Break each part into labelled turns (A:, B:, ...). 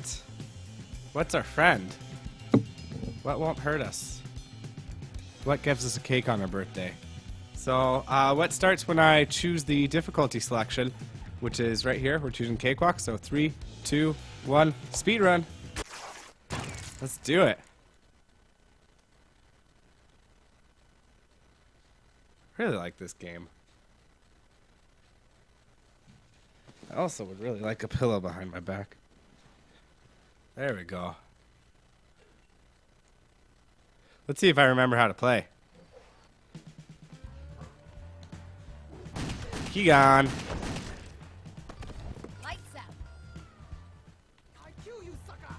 A: that? What's our friend? What won't hurt us? What gives us a cake on our birthday? So, what starts when I choose the difficulty selection, which is right here. We're choosing cakewalk. So 3, 2, 1, speedrun. Let's do it. Really like this game. I also would really like a pillow behind my back. There we go. Let's see if I remember how to play. Keegan.
B: Lights out. I kill you, sucker.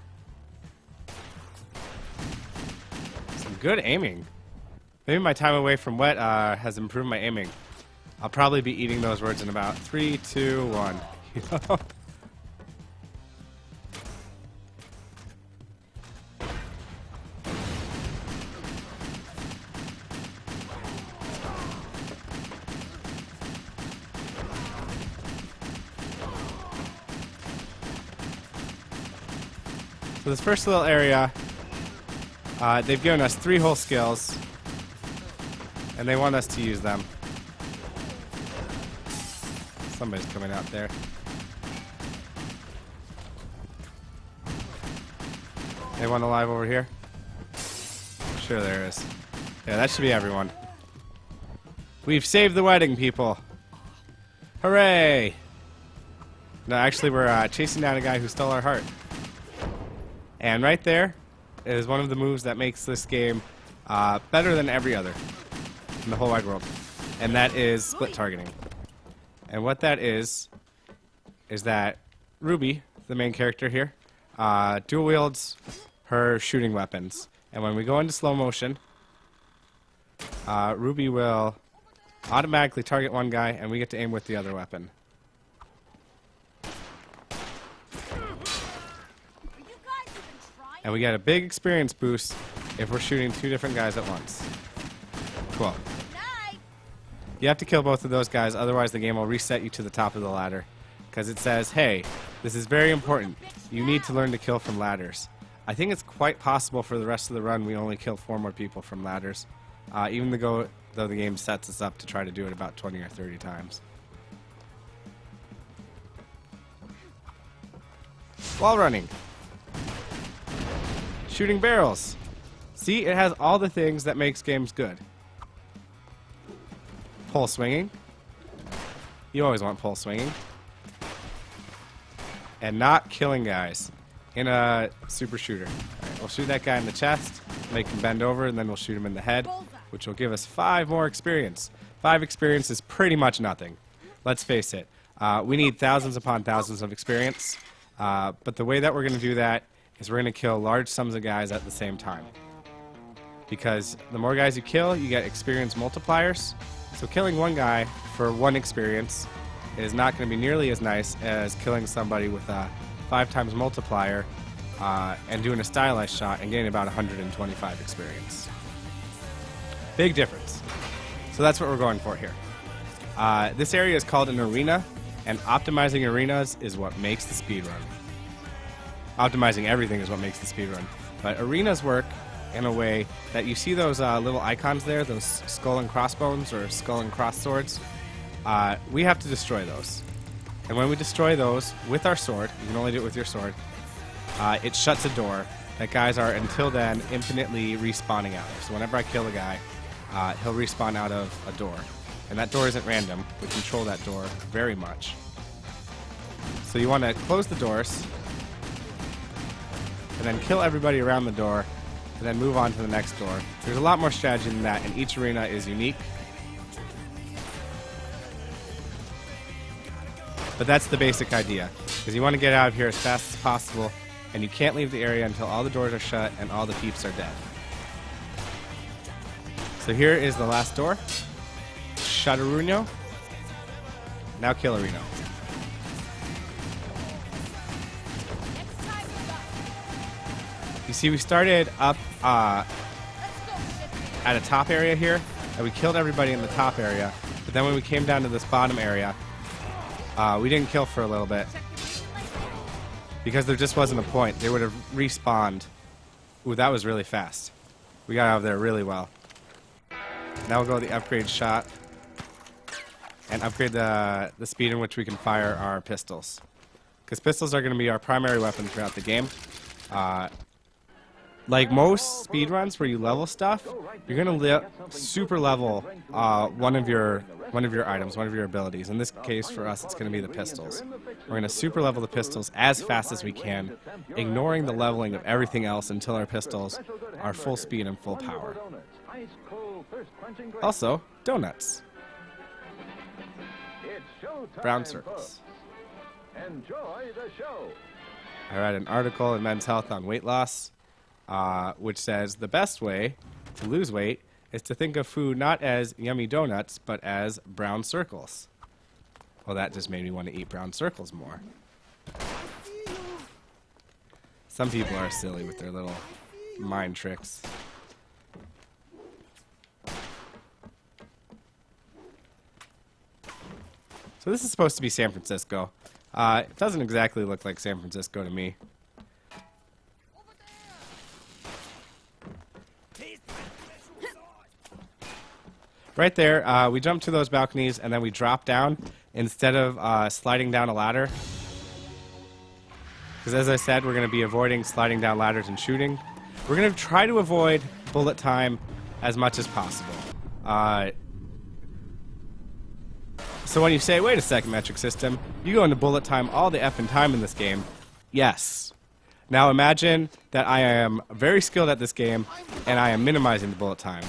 A: Some good aiming. Maybe my time away from wet has improved my aiming. I'll probably be eating those words in about 3, 2, 1. You know? So this first little area, they've given us 3 whole skills, and they want us to use them. Somebody's coming out there. Anyone alive over here? Sure there is. Yeah, that should be everyone. We've saved the wedding, people. Hooray! No, actually, we're chasing down a guy who stole our heart. And right there is one of the moves that makes this game better than every other in the whole wide world. And that is split targeting. And what that is that Ruby, the main character here, dual wields her shooting weapons. And when we go into slow motion, Ruby will automatically target one guy, and we get to aim with the other weapon. And we get a big experience boost if we're shooting 2 different guys at once. Cool. You have to kill both of those guys, otherwise the game will reset you to the top of the ladder. Because it says, hey, this is very important. You need to learn to kill from ladders. I think it's quite possible for the rest of the run we only kill 4 more people from ladders. Even though the game sets us up to try to do it about 20 or 30 times. Wall running. Shooting barrels. See, it has all the things that makes games good. Pole swinging. You always want pole swinging. And not killing guys in a super shooter. Alright, we'll shoot that guy in the chest, make him bend over, and then we'll shoot him in the head, which will give us 5 more experience. 5 experience is pretty much nothing. Let's face it. We need thousands upon thousands of experience. But the way that we're going to do that is we're going to kill large sums of guys at the same time. Because the more guys you kill, you get experience multipliers. So killing one guy for 1 experience is not going to be nearly as nice as killing somebody with a 5 times multiplier and doing a stylized shot and getting about 125 experience. Big difference. So that's what we're going for here. This area is called an arena, and optimizing arenas is what makes the speedrun. Optimizing everything is what makes the speedrun. But arenas work in a way that you see those little icons there, those skull and crossbones or skull and cross swords. We have to destroy those. And when we destroy those with our sword, you can only do it with your sword, it shuts a door that guys are, until then, infinitely respawning out of. So whenever I kill a guy, he'll respawn out of a door. And that door isn't random. We control that door very much. So you want to close the doors, and then kill everybody around the door, and then move on to the next door. There's a lot more strategy than that, and each arena is unique. But that's the basic idea, because you want to get out of here as fast as possible, and you can't leave the area until all the doors are shut and all the peeps are dead. So here is the last door. Shut Aruno. Now kill Aruno. You see, we started up at a top area here, and we killed everybody in the top area. But then when we came down to this bottom area, we didn't kill for a little bit. because there just wasn't a point. They would have respawned. Ooh, that was really fast. We got out of there really well. Now we'll go with the upgrade shot and upgrade the speed in which we can fire our pistols. Because pistols are going to be our primary weapon throughout the game. Like most speedruns where you level stuff, you're going to super level one of your items, one of your abilities. In this case, for us, it's going to be the pistols. We're going to super level the pistols as fast as we can, ignoring the leveling of everything else until our pistols are full speed and full power. Also, donuts. Brown circles.
C: Enjoy the show.
A: I read an article in Men's Health on weight loss, which says the best way to lose weight is to think of food not as yummy donuts, but as brown circles. Well, that just made me want to eat brown circles more. Some people are silly with their little mind tricks. So this is supposed to be San Francisco. It doesn't exactly look like San Francisco to me. Right there, we jump to those balconies and then we drop down instead of sliding down a ladder. Because as I said, we're going to be avoiding sliding down ladders and shooting. We're going to try to avoid bullet time as much as possible. So when you say, wait a second, metric system, you go into bullet time all the effing time in this game. Yes. Now imagine that I am very skilled at this game and I am minimizing the bullet time.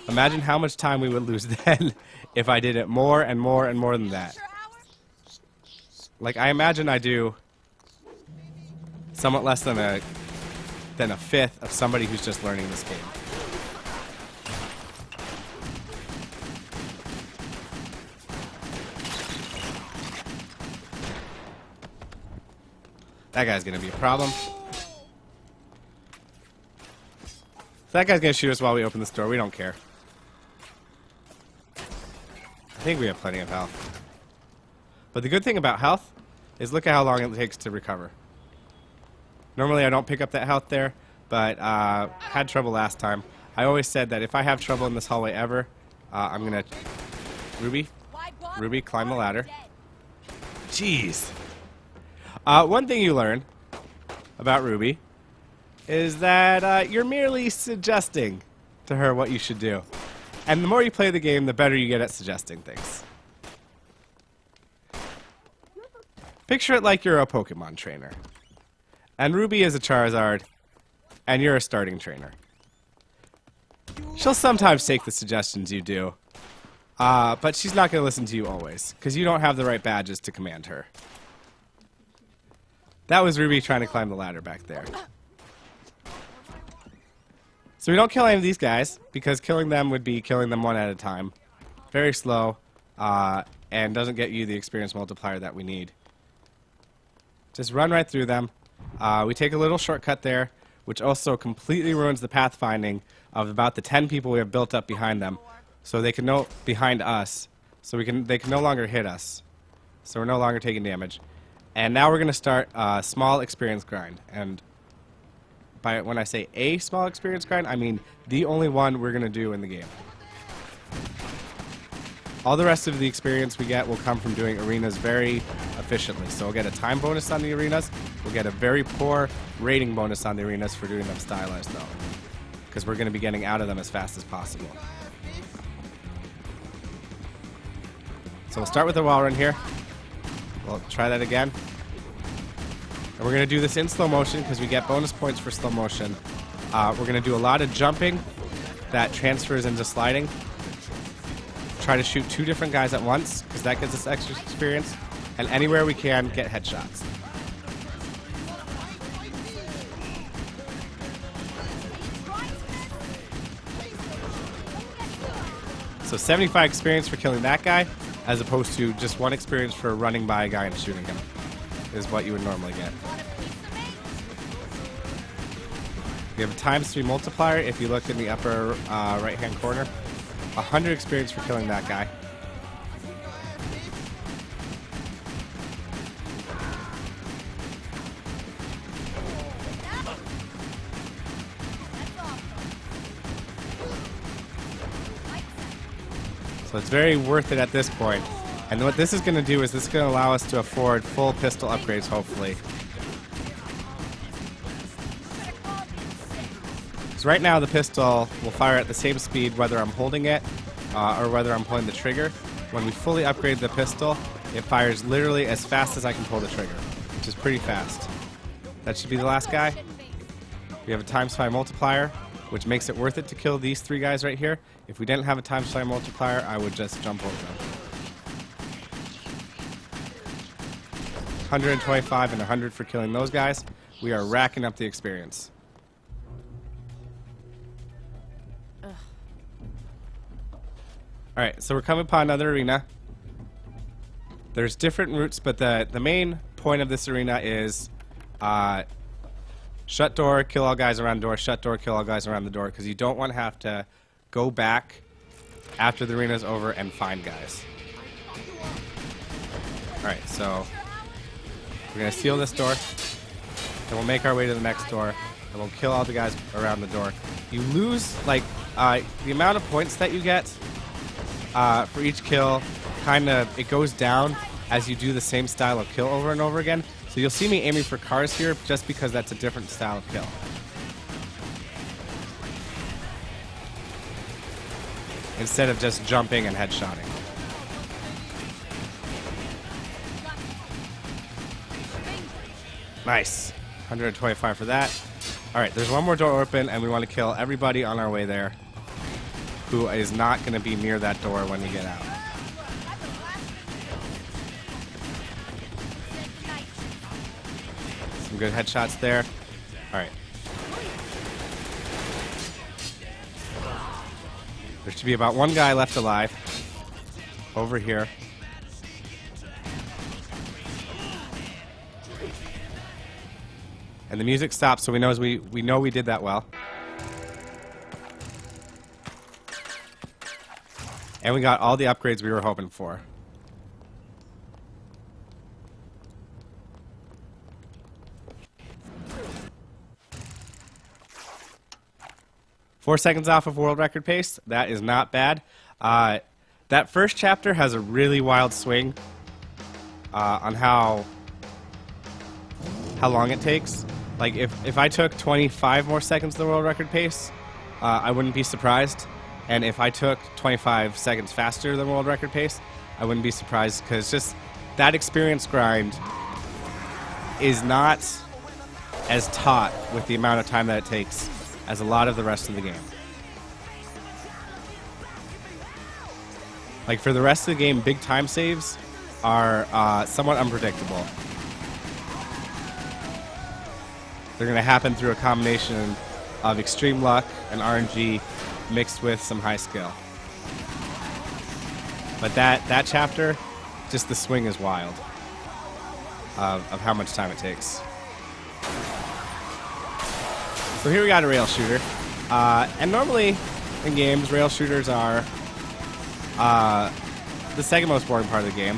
A: Imagine how much time we would lose then if I did it more and more and more than that. Like, I imagine I do somewhat less than a fifth of somebody who's just learning this game. That guy's gonna be a problem. That guy's gonna shoot us while we open this door. We don't care. I think we have plenty of health. But the good thing about health is look at how long it takes to recover. Normally I don't pick up that health there, but had trouble last time. I always said that if I have trouble in this hallway ever, I'm gonna... Ruby, climb the ladder. Jeez. One thing you learn about Ruby is that you're merely suggesting to her what you should do. And the more you play the game, the better you get at suggesting things. Picture it like you're a Pokemon trainer. And Ruby is a Charizard, and you're a starting trainer. She'll sometimes take the suggestions you do, but she's not going to listen to you always, because you don't have the right badges to command her. That was Ruby trying to climb the ladder back there. So we don't kill any of these guys, because killing them would be killing them one at a time. Very slow, and doesn't get you the experience multiplier that we need. Just run right through them. We take a little shortcut there, which also completely ruins the pathfinding of about the 10 people we have built up behind them. So they can behind us, so they can no longer hit us. So we're no longer taking damage. And now we're going to start a small experience grind. And when I say a small experience grind, I mean the only one we're going to do in the game. All the rest of the experience we get will come from doing arenas very efficiently. So we'll get a time bonus on the arenas. We'll get a very poor rating bonus on the arenas for doing them stylized, though. Because we're going to be getting out of them as fast as possible. So we'll start with the wall run here. We'll try that again. And we're going to do this in slow motion because we get bonus points for slow motion. We're going to do a lot of jumping that transfers into sliding. Try to shoot 2 different guys at once because that gives us extra experience. And anywhere we can, get headshots. So 75 experience for killing that guy, as opposed to just 1 experience for running by a guy and shooting him, is what you would normally get. We have a ×3 multiplier if you look in the upper right-hand corner. 100 experience for killing that guy. So it's very worth it at this point. And what this is going to do is this is going to allow us to afford full pistol upgrades, hopefully. So right now the pistol will fire at the same speed whether I'm holding it or whether I'm pulling the trigger. When we fully upgrade the pistol, it fires literally as fast as I can pull the trigger, which is pretty fast. That should be the last guy. We have a ×5 multiplier, which makes it worth it to kill these 3 guys right here. If we didn't have a ×5 multiplier, I would just jump over them. 125 and 100 for killing those guys. We are racking up the experience. Alright, so we're coming upon another arena. There's different routes, but the main point of this arena is shut door, kill all guys around door, shut door, kill all guys around the door, because you don't want to have to go back after the arena's over and find guys. Alright, so we're going to seal this door, and we'll make our way to the next door, and we'll kill all the guys around the door. You lose, like, the amount of points that you get for each kill, it goes down as you do the same style of kill over and over again. So you'll see me aiming for cars here just because that's a different style of kill. Instead of just jumping and headshotting. Nice. 125 for that. Alright, there's one more door open and we want to kill everybody on our way there who is not going to be near that door when we get out. Some good headshots there. Alright. There should be about 1 guy left alive. Over here. And the music stops, so we know we did that well. And we got all the upgrades we were hoping for. Four seconds off of world record pace. That is not bad. That first chapter has a really wild swing on how long it takes. Like if I took 25 more seconds to the world record pace, I wouldn't be surprised. And if I took 25 seconds faster than world record pace, I wouldn't be surprised, because just that experience grind is not as taut with the amount of time that it takes as a lot of the rest of the game. Like for the rest of the game, big time saves are somewhat unpredictable. They're going to happen through a combination of extreme luck and RNG mixed with some high skill. But that chapter, just the swing is wild of how much time it takes. So here we got a rail shooter. And normally in games, rail shooters are the second most boring part of the game.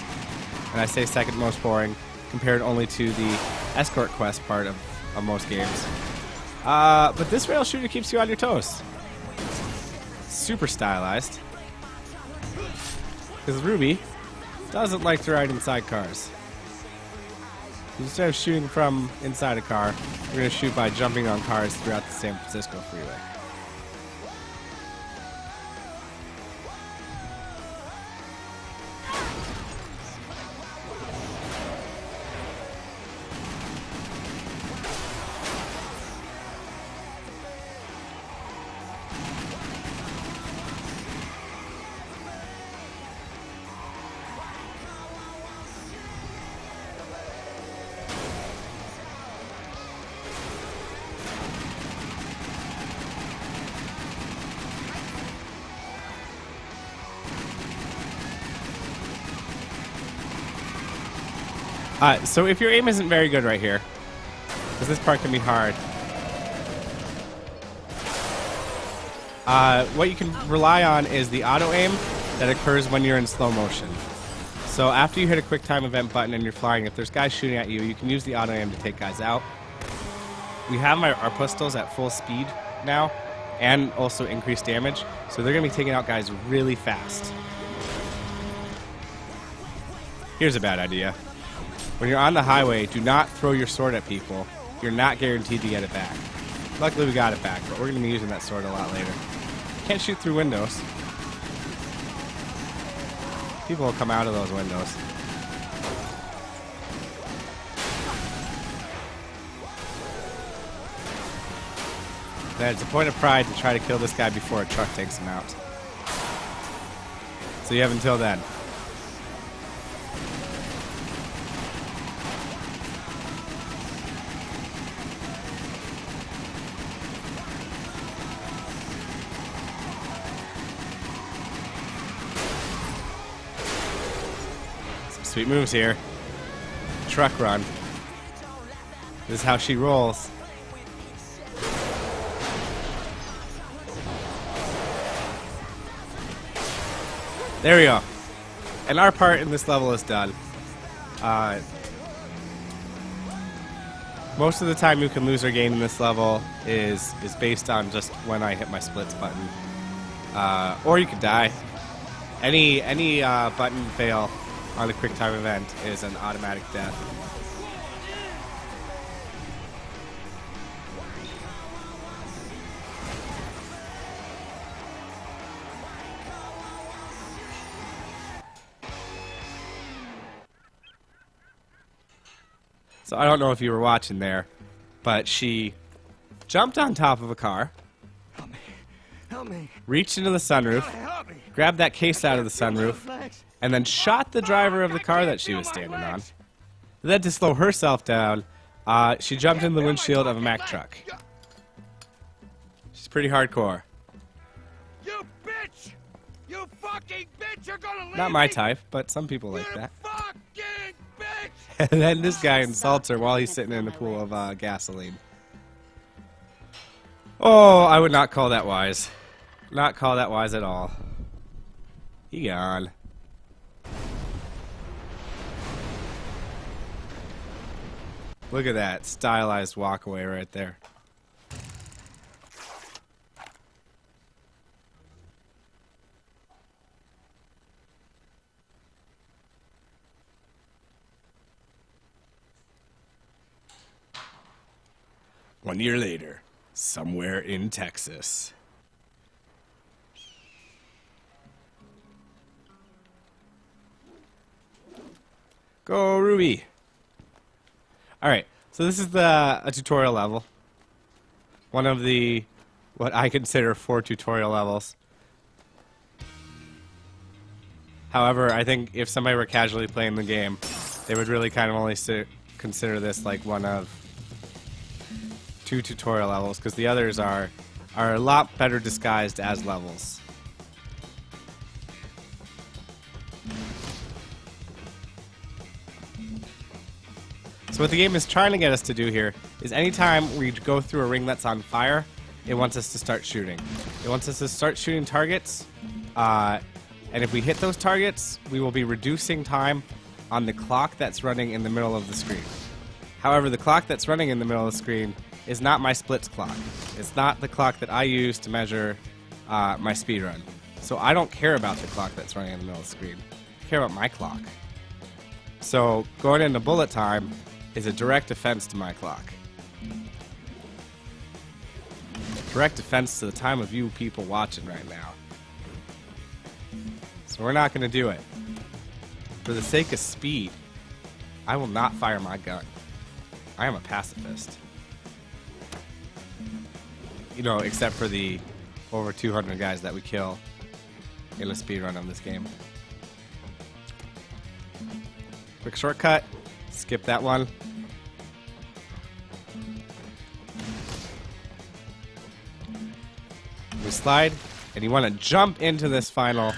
A: And I say second most boring compared only to the escort quest part of most games. But this rail shooter keeps you on your toes. Super stylized. Because Ruby doesn't like to ride inside cars. Instead of shooting from inside a car, we're going to shoot by jumping on cars throughout the San Francisco freeway. So if your aim isn't very good right here, because this part can be hard, what you can rely on is the auto aim that occurs when you're in slow motion. So after you hit a quick time event button and you're flying, if there's guys shooting at you, you can use the auto aim to take guys out. We have our pistols at full speed now, and also increased damage, so they're going to be taking out guys really fast. Here's a bad idea. When you're on the highway, do not throw your sword at people. You're not guaranteed to get it back. Luckily we got it back, but we're going to be using that sword a lot later. Can't shoot through windows. People will come out of those windows. Then it's a point of pride to try to kill this guy before a truck takes him out. So you have until then. Some sweet moves here. Truck run. This is how she rolls. There we go. And our part in this level is done. Most of the time you can lose or gain in this level is based on just when I hit my splits button. Or you could die. Any button fail on the quick time event is an automatic death. So I don't know if you were watching there, but she jumped on top of a car,
B: Help me. Help me.
A: reached into the sunroof,
B: Help me.
A: grabbed that case out of the sunroof, and then shot the driver of the car that she was standing on. Then to slow herself down, she jumped in the windshield of a Mack truck. She's pretty hardcore.
B: You bitch! You fucking bitch! You're gonna leave
A: Not my
B: me!
A: type, but some people like
B: You
A: that.
B: fucking bitch!
A: And then this guy insults her while he's sitting in a pool of gasoline. Oh, I would not call that wise. Not call that wise at all. He gone. Look at that stylized walkaway right there. One year later, somewhere in Texas. Go, Ruby. Alright, so this is a tutorial level. One of the, what I consider 4 tutorial levels. However, I think if somebody were casually playing the game, they would really kind of only consider this like one of 2 tutorial levels, because the others are a lot better disguised as levels. So what the game is trying to get us to do here is anytime we go through a ring that's on fire, it wants us to start shooting. It wants us to start shooting targets, and if we hit those targets, we will be reducing time on the clock that's running in the middle of the screen. However, the clock that's running in the middle of the screen is not my splits clock. It's not the clock that I use to measure my speedrun. So I don't care about the clock that's running in the middle of the screen. I care about my clock. So going into bullet time is a direct offense to my clock. Direct offense to the time of you people watching right now. So we're not going to do it. For the sake of speed, I will not fire my gun. I am a pacifist. You know, except for the over 200 guys that we kill in a speedrun of this game. Quick shortcut. Skip that one. We slide, and you want to jump into this final.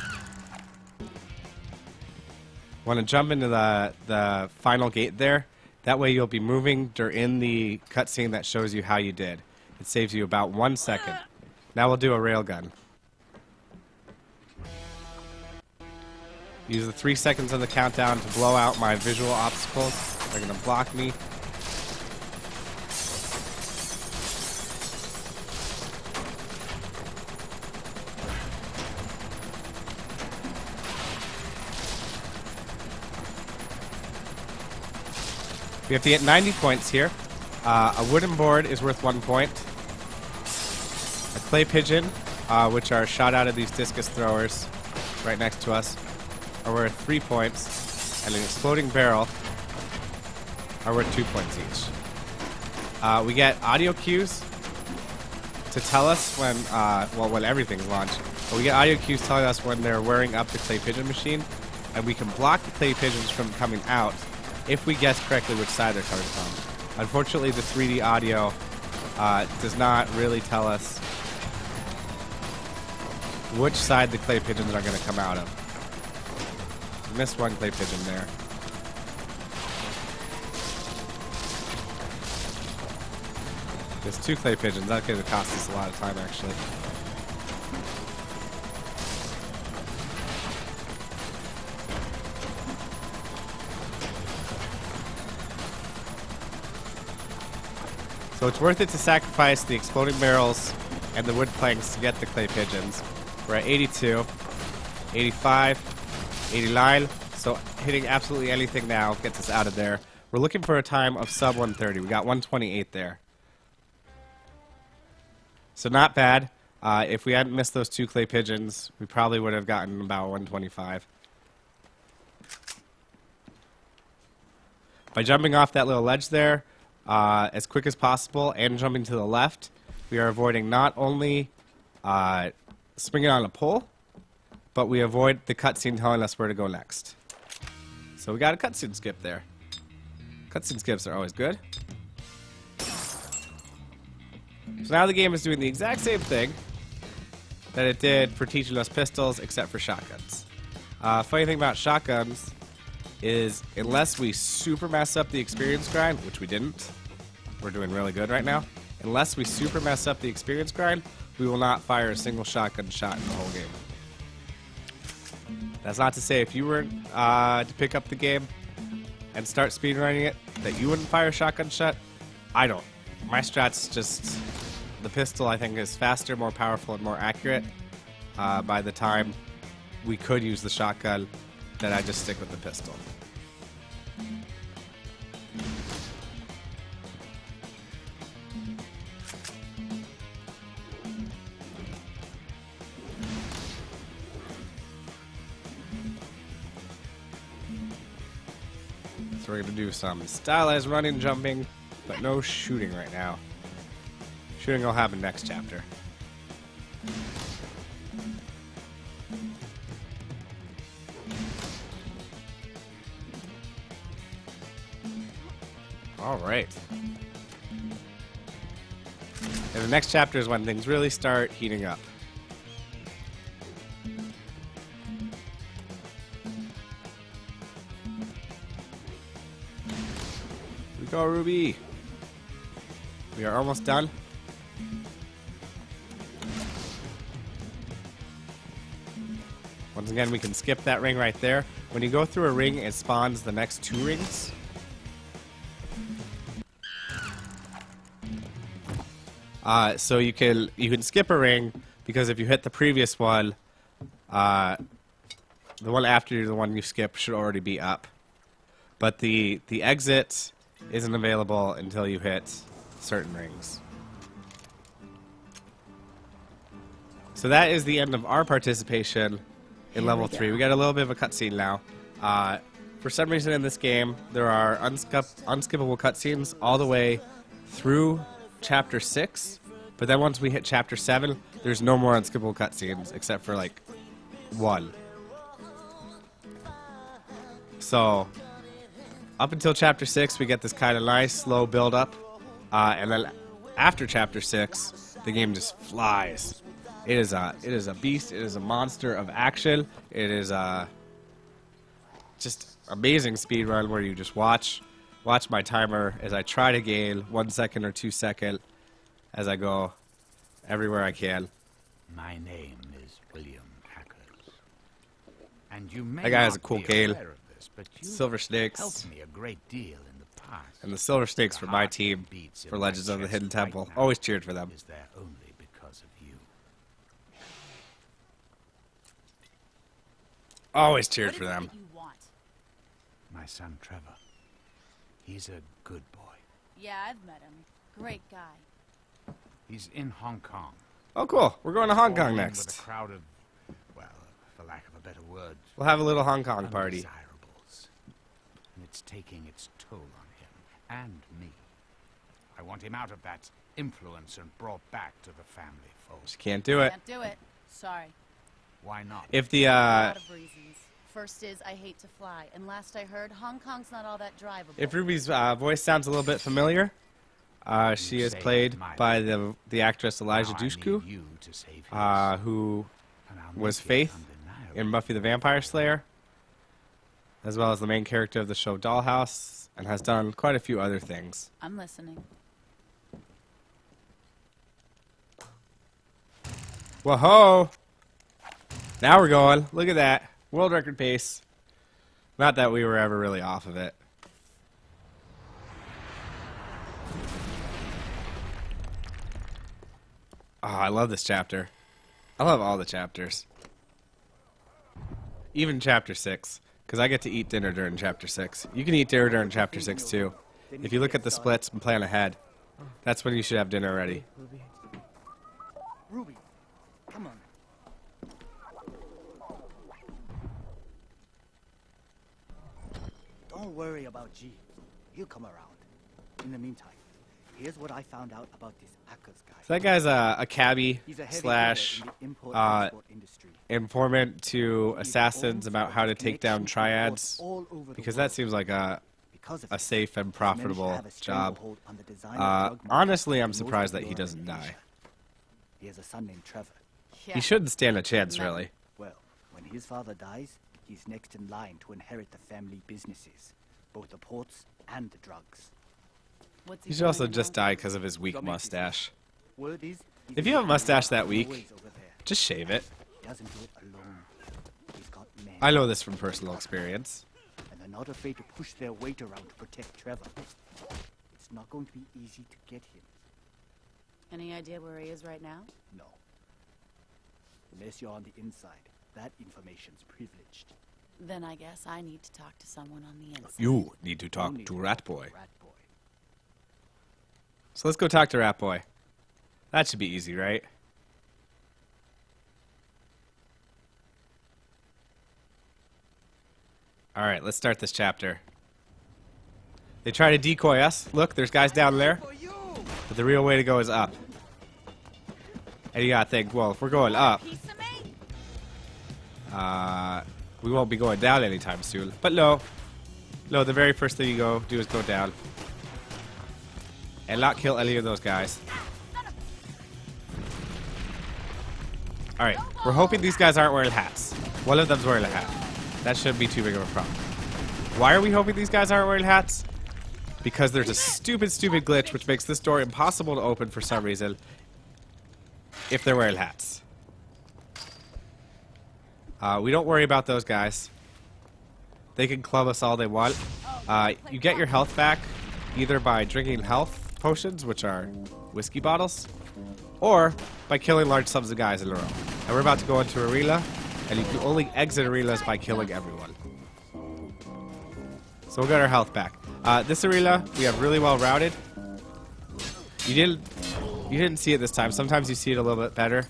A: Want to jump into the final gate there. That way you'll be moving during the cutscene that shows you how you did. It saves you about 1 second. Now we'll do a railgun. Use the 3 seconds on the countdown to blow out my visual obstacles. They're going to block me. We have to get 90 points here. A wooden board is worth 1 point. A clay pigeon, which are shot out of these discus throwers right next to us, are worth 3 points. And an exploding barrel are worth 2 points each. We get audio cues to tell us when, when everything's launched. But we get audio cues telling us when they're wearing up the clay pigeon machine, and we can block the clay pigeons from coming out if we guess correctly which side they're coming from. Unfortunately, the 3D audio does not really tell us which side the clay pigeons are going to come out of. We missed one clay pigeon there. There's 2 clay pigeons. That's going to cost us a lot of time, actually. So it's worth it to sacrifice the exploding barrels and the wood planks to get the clay pigeons. We're at 82, 85, 89. So hitting absolutely anything now gets us out of there. We're looking for a time of sub 130. We got 128 there. So not bad. If we hadn't missed those 2 clay pigeons, we probably would have gotten about 125. By jumping off that little ledge there as quick as possible and jumping to the left, we are avoiding not only springing on a pole, but we avoid the cutscene telling us where to go next. So we got a cutscene skip there. Cutscene skips are always good. So now the game is doing the exact same thing that it did for teaching us pistols, except for shotguns. Funny thing about shotguns is unless we super mess up the experience grind, which we didn't, we're doing really good right now. Unless we super mess up the experience grind, we will not fire a single shotgun shot in the whole game. That's not to say if you were to pick up the game and start speedrunning it, that you wouldn't fire a shotgun shot. I don't. My strat's just... The pistol, I think, is faster, more powerful, and more accurate. By the time we could use the shotgun, then I just stick with the pistol. So we're going to do some stylized running, jumping, but no shooting right now. Shooting will happen next chapter. All right. And the next chapter is when things really start heating up. Here we go, Ruby. We are almost done. Once again, we can skip that ring right there. When you go through a ring, it spawns the next 2 rings. So you can skip a ring because if you hit the previous one, the one after the one you skip should already be up. But the exit isn't available until you hit certain rings. So that is the end of our participation in level 3. We got a little bit of a cutscene now. For some reason in this game, there are unskippable cutscenes all the way through chapter 6, but then once we hit chapter 7, there's no more unskippable cutscenes except for like 1. So up until chapter 6, we get this kind of nice slow build up, and then after chapter 6, the game just flies. It is a beast. It is a monster of action. It is just amazing speedrun where you just watch my timer as I try to gain 1 second or 2 seconds as I go everywhere I can.
D: My name is William Hackers, and you may
A: That guy has a
D: not
A: cool
D: be
A: cane.
D: aware of this, but you
A: Silver snakes.
D: helped me a great deal in the past.
A: And the silver snakes
D: The
A: for my
D: heart
A: team
D: that beats in
A: for
D: my
A: Legends of the
D: chest
A: Hidden
D: right
A: Temple.
D: now
A: Always cheered for them.
D: is there only because of you.
A: Always cheered
E: What
A: for
E: is it
A: them.
E: that you want?
D: My son Trevor. He's a good boy.
E: Yeah, I've met him. Great guy.
D: He's in Hong Kong.
A: Oh, cool. We're going to Hong Kong
D: All in
A: next.
D: With a crowd of, well, for lack of a better word,
A: We'll have a little Hong Kong party.
D: undesirables. And it's taking its toll on him and me. I want him out of that influence and brought back to the family fold.
A: Just can't do it.
E: Can't do it. Sorry.
D: Why not?
A: If the,
E: A lot of reasons. First is I hate to fly, and last I heard, Hong Kong's not all that drivable.
A: If Ruby's voice sounds a little bit familiar, she is played by the actress Elijah
D: Now I need
A: Dushku,
D: you to save his,
A: who
D: and I'll
A: was
D: make it
A: Faith
D: undeniable.
A: in Buffy the Vampire Slayer, as well as the main character of the show Dollhouse, and has done quite a few other things.
E: I'm listening.
A: Whoa! Now we're going. Look at that. World record pace. Not that we were ever really off of it. Oh, I love this chapter. I love all the chapters. Even chapter 6. Because I get to eat dinner during chapter 6. You can eat dinner during chapter 6 too. If you look at the splits and plan ahead, that's when you should have dinner ready.
F: Ruby, come on. Don't worry about G. He'll come around. In the meantime, here's what I found out about this Akers guy.
A: So that guy's a cabbie
F: He's a heavy
A: slash
F: hitter in the import-export industry.
A: informant to
F: His
A: assassins
F: own
A: about how to take down
F: connections
A: triads,
F: all over the
A: because
F: world.
A: that seems like
F: Because of
A: a
F: this,
A: safe and
F: he's managed to
A: profitable
F: have a
A: job.
F: stranglehold on the design of drug market
A: Honestly, I'm
F: in most
A: surprised
F: of
A: that he
F: Europe
A: doesn't
F: and
A: die.
F: Asia. He has a son named Trevor.
E: Yeah.
A: He shouldn't stand a chance,
E: No.
A: really.
F: Well, when his father dies, he's next in line to inherit the family businesses, both the ports and the drugs.
E: What's
A: He should
E: doing
A: also
E: in
A: just
E: Hong Kong?
A: die because of his weak mustache.
F: Word is, he's
A: If you have a mustache that weak,
F: always over there.
A: just shave it.
F: He doesn't do it alone. He's got men.
A: I know this from personal experience.
F: And they're not afraid to push their weight around to protect Trevor. It's not going to be easy to get him.
E: Any idea where he is right now?
F: No. Unless you're on the inside, that information's privileged.
E: Then I guess I need to talk to someone on the inside.
A: You need to talk
F: Only
A: to
F: the
A: Rat Boy.
F: Rat Boy.
A: So let's go talk to Rat Boy. That should be easy, right? Alright, let's start this chapter. They try to decoy us. Look, there's guys down there. But the real way to go is up. And you gotta think, well, if we're going up,
E: Piece of me?
A: we won't be going down anytime soon. But no. No, the very first thing you do is go down. And not kill any of those guys. Alright, we're hoping these guys aren't wearing hats. One of them's wearing a hat. That shouldn't be too big of a problem. Why are we hoping these guys aren't wearing hats? Because there's a stupid glitch which makes this door impossible to open for some reason if they're wearing hats. We don't worry about those guys. They can club us all they want. You get your health back either by drinking health potions, which are whiskey bottles, or by killing large sums of guys in a row. And we're about to go into Arena, and you can only exit arenas by killing everyone. So we'll get our health back. This arena we have really well routed. You didn't see it this time. Sometimes you see it a little bit better.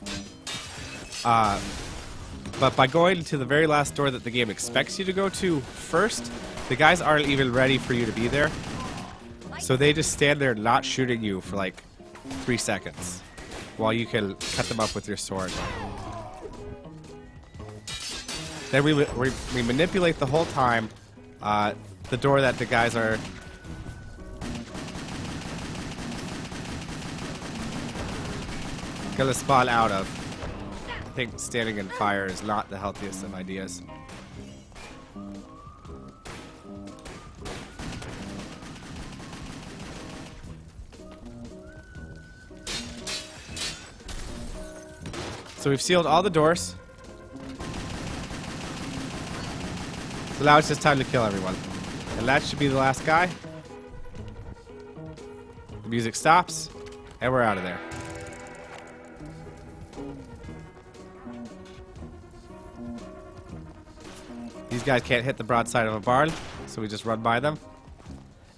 A: But by going to the very last door that the game expects you to go to first, the guys aren't even ready for you to be there. So they just stand there not shooting you for like 3 seconds while you can cut them up with your sword. Then we manipulate the whole time the door that the guys are gonna spawn out of. I think standing in fire is not the healthiest of ideas. So we've sealed all the doors. So now it's just time to kill everyone. And that should be the last guy. The music stops, and we're out of there. These guys can't hit the broadside of a barn, so we just run by them.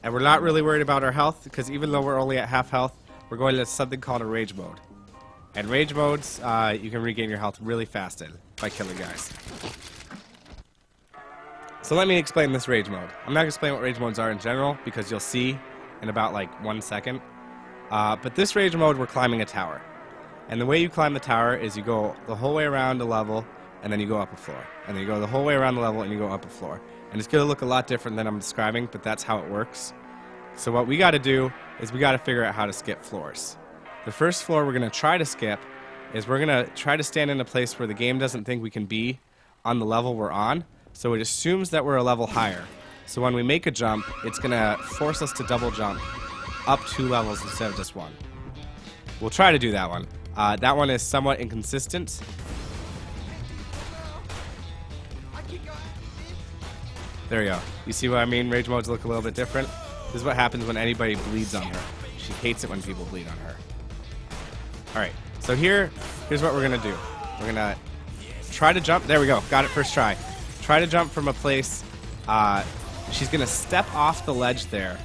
A: And we're not really worried about our health, because even though we're only at half health, we're going to something called a rage mode. And rage modes, you can regain your health really fast in by killing guys. So let me explain this rage mode. I'm not going to explain what rage modes are in general, because you'll see in about like 1 second. But this rage mode, we're climbing a tower. And the way you climb the tower is you go the whole way around a level, and then you go up a floor. And then you go the whole way around the level, and you go up a floor. And it's going to look a lot different than I'm describing, but that's how it works. So what we got to do is we got to figure out how to skip floors. The first floor we're going to try to skip is we're going to try to stand in a place where the game doesn't think we can be on the level we're on. So it assumes that we're a level higher. So when we make a jump, it's going to force us to double jump up 2 levels instead of just 1. We'll try to do that one. That one is somewhat inconsistent. There you go. You see what I mean? Rage modes look a little bit different. This is what happens when anybody bleeds on her. She hates it when people bleed on her. Alright, so here's what we're going to do. We're going to try to jump. There we go. Got it first try. Try to jump from a place. She's going to step off the ledge there.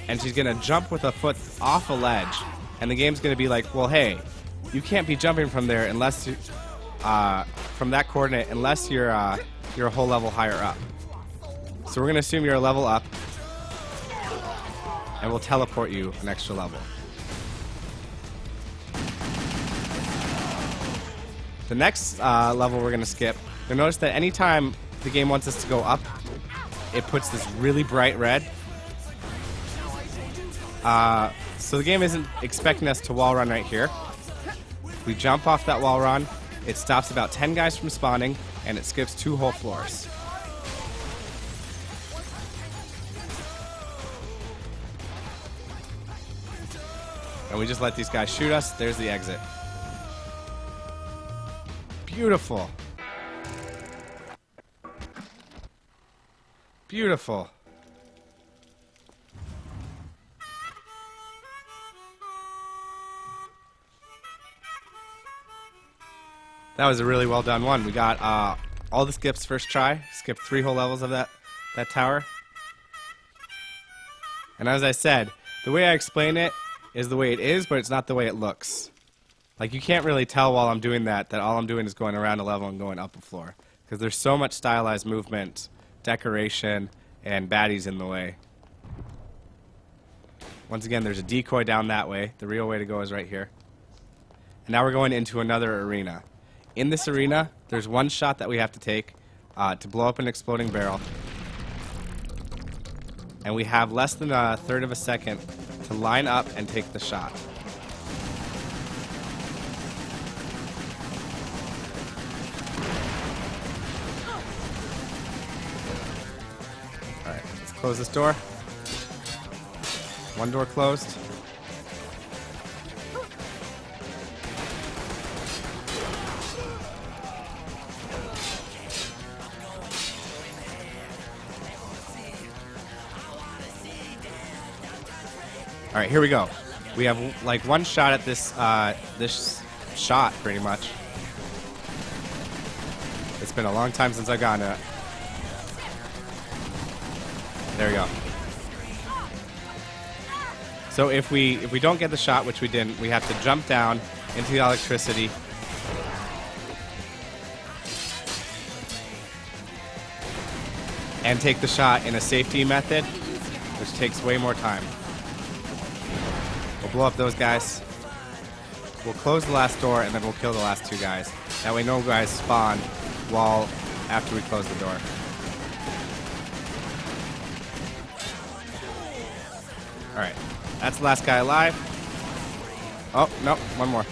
A: And she's going to jump with a foot off a ledge. And the game's going to be like, well, hey, you can't be jumping from there unless you, from that coordinate unless you're a whole level higher up. So we're going to assume you're a level up. And we'll teleport you an extra level. The next level we're going to skip, you'll notice that anytime the game wants us to go up, it puts this really bright red. So the game isn't expecting us to wall run right here. We jump off that wall run, it stops about 10 guys from spawning, and it skips 2 whole floors. And we just let these guys shoot us. There's the exit. Beautiful. Beautiful. That was a really well done one. We got all the skips first try. Skipped 3 whole levels of that tower. And as I said, the way I explain it is the way it is, but it's not the way it looks. Like, you can't really tell while I'm doing that all I'm doing is going around a level and going up a floor. Because there's so much stylized movement, decoration, and baddies in the way. Once again, there's a decoy down that way. The real way to go is right here. And now we're going into another arena. In this arena, there's one shot that we have to take to blow up an exploding barrel. And we have less than a third of a second to line up and take the shot. Alright, let's close this door. One door closed. All right, here we go. We have like one shot at this this shot, pretty much. It's been a long time since I've gotten it. There we go. So if we don't get the shot, which we didn't, we have to jump down into the electricity. And take the shot in a safety method, which takes way more time. We'll blow up those guys. We'll close the last door, and then we'll kill the last 2 guys. That way no guys spawn while after we close the door. Alright. That's the last guy alive. Oh, no. One more.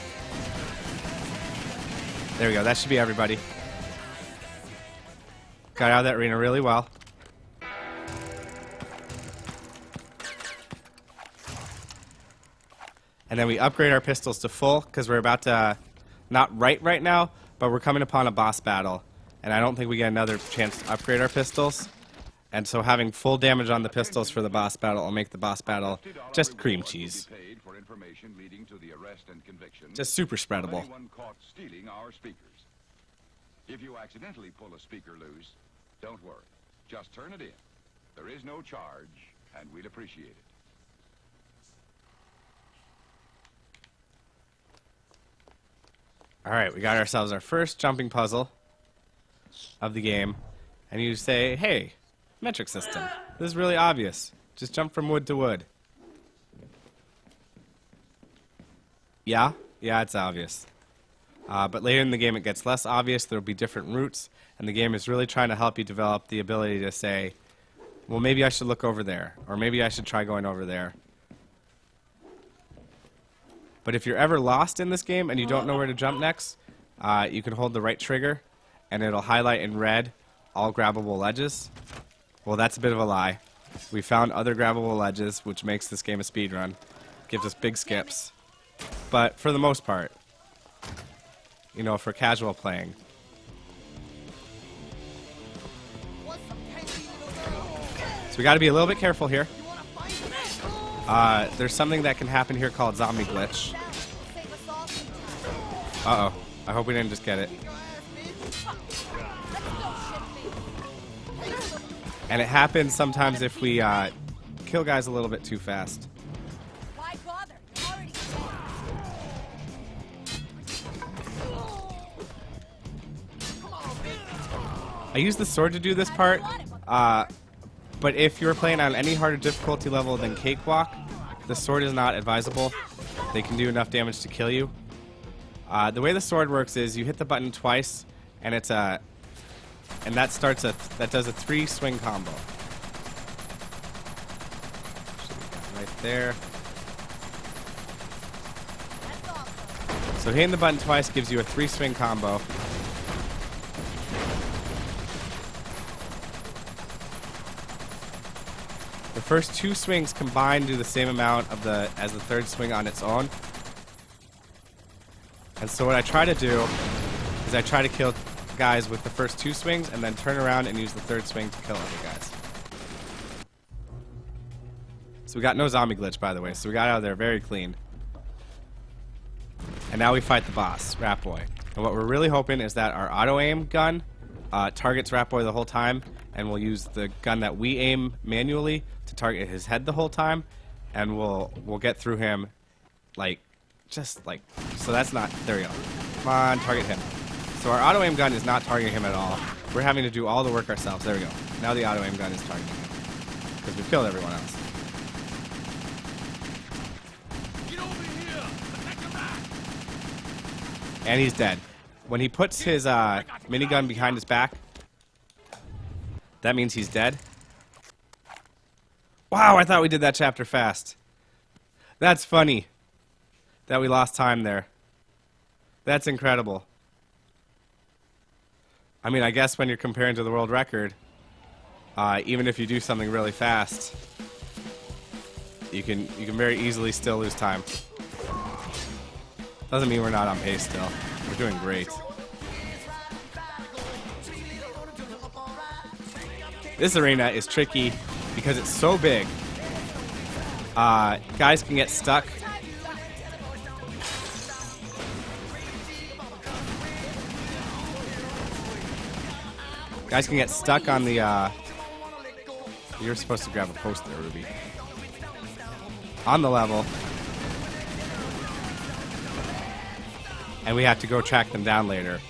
A: There we go. That should be everybody. Got out of that arena really well. And then we upgrade our pistols to full, because we're about to, not right now, but we're coming upon a boss battle. And I don't think we get another chance to upgrade our pistols. And so having full damage on the pistols for the boss battle will make the boss battle just cream cheese. Just super spreadable.
C: If you accidentally pull a speaker loose, don't worry. Just turn it in. There is no charge, and we'd appreciate it.
A: Alright, we got ourselves our first jumping puzzle of the game. And you say, hey, metric system. This is really obvious. Just jump from wood to wood. Yeah, it's obvious. But later in the game it gets less obvious. There will be different routes. And the game is really trying to help you develop the ability to say, well, maybe I should look over there. Or maybe I should try going over there. But if you're ever lost in this game and you don't know where to jump next, you can hold the right trigger and it'll highlight in red all grabbable ledges. Well, that's a bit of a lie. We found other grabbable ledges, which makes this game a speedrun. Gives us big skips. But for the most part, you know, for casual playing. So we got to be a little bit careful here. There's something that can happen here called zombie glitch. Uh-oh. I hope we didn't just get it. And it happens sometimes if we kill guys a little bit too fast.
E: Why bother? You're already
A: I use the sword to do this part, but if you're playing on any harder difficulty level than Cakewalk, the sword is not advisable. They can do enough damage to kill you. The way the sword works is you hit the button twice, and it's a, and that does a 3 swing combo. Right there. So hitting the button twice gives you a 3 swing combo. The first 2 swings combined do the same amount of as the third swing on its own. And so what I try to do is I try to kill guys with the first 2 swings and then turn around and use the third swing to kill other guys. So we got no zombie glitch, by the way, so we got out of there very clean. And now we fight the boss, Rat Boy. And what we're really hoping is that our auto-aim gun targets Rat Boy the whole time, and we'll use the gun that we aim manually to target his head the whole time, and we'll get through him so that's not, there we go. Come on, target him. So our auto-aim gun is not targeting him at all. We're having to do all the work ourselves. There we go. Now the auto-aim gun is targeting him. Because we've killed everyone else.
B: Get over here! Protect your back!
A: And he's dead. When he puts his minigun behind his back, that means he's dead. Wow, I thought we did that chapter fast. That's funny that we lost time there. That's incredible. I mean, I guess when you're comparing to the world record, even if you do something really fast, you can very easily still lose time. Doesn't mean we're not on pace still. We're doing great. This arena is tricky because it's so big. Guys can get stuck. Guys can get stuck on the, you're supposed to grab a post there, Ruby. On the level. And we have to go track them down later.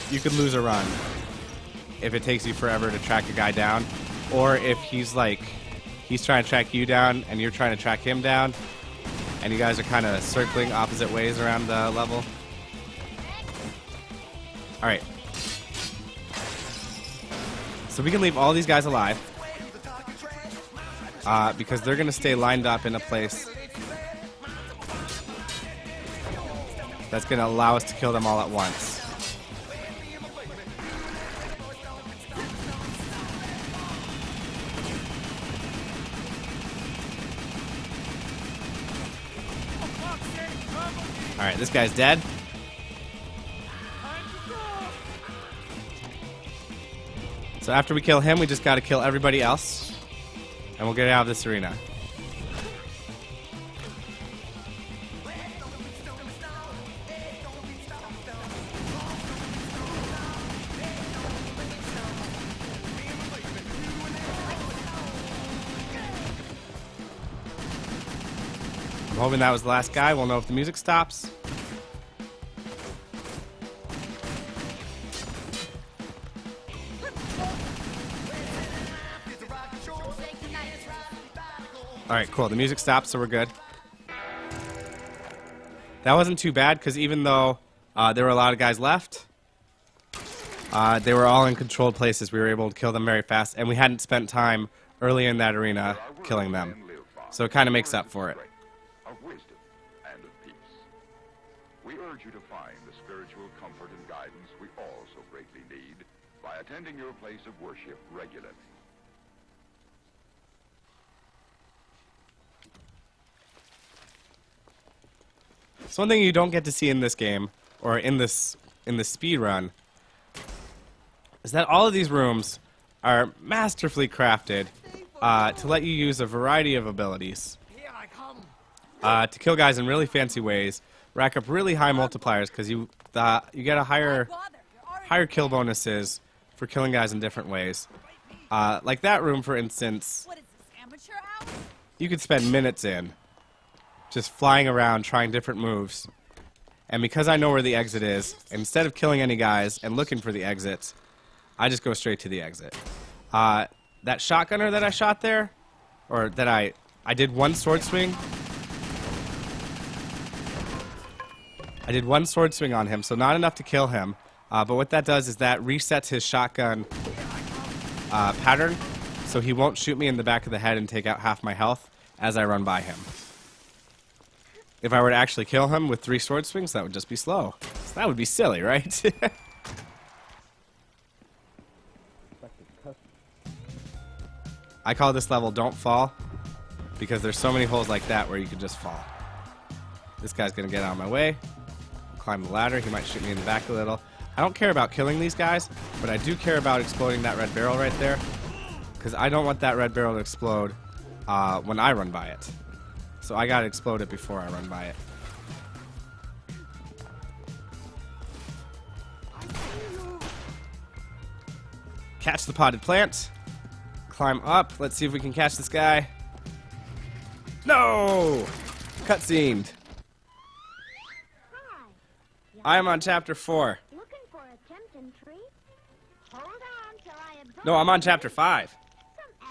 A: You could lose a run if it takes you forever to track a guy down. Or if he's trying to track you down and you're trying to track him down. And you guys are kind of circling opposite ways around the level. Alright. So we can leave all these guys alive. Because they're going to stay lined up in a place that's going to allow us to kill them all at once. Alright, this guy's dead. So after we kill him, we just got to kill everybody else. And we'll get out of this arena. hoping that was the last guy. We'll know if the music stops. Alright, cool. The music stopped, so we're good. That wasn't too bad, because even though there were a lot of guys left, they were all in controlled places. We were able to kill them very fast, and we hadn't spent time early in that arena killing them. So it kind of makes up for it.
C: Of wisdom and of peace. We urge you to find the spiritual comfort and guidance we all so greatly need by attending your place of worship regularly.
A: So one thing you don't get to see in this game, or in this speed run, is that all of these rooms are masterfully crafted to let you use a variety of abilities to kill guys in really fancy ways, rack up really high multipliers because you get a higher kill bonuses for killing guys in different ways. Like that room, for instance,
E: What is this, amateur hour?
A: you could spend minutes in just flying around trying different moves. And because I know where the exit is, instead of killing any guys and looking for the exits, I just go straight to the exit. That shotgunner that I shot there, or that I did one sword swing. I did one sword swing on him, so not enough to kill him. But what that does is that resets his shotgun pattern, so he won't shoot me in the back of the head and take out half my health as I run by him. If I were to actually kill him with 3 sword swings, that would just be slow. So that would be silly, right? I call this level Don't Fall, because there's so many holes like that where you could just fall. This guy's going to get out of my way. Climb the ladder. He might shoot me in the back a little. I don't care about killing these guys, but I do care about exploding that red barrel right there, because I don't want that red barrel to explode when I run by it. So I gotta explode it before I run by it. Catch the potted plant. Climb up. Let's see if we can catch this guy. No! Cutscened. I am on chapter 4.
G: Looking for a tempting treat? Hold on till I absorb.
A: No, I'm on chapter 5.
G: Some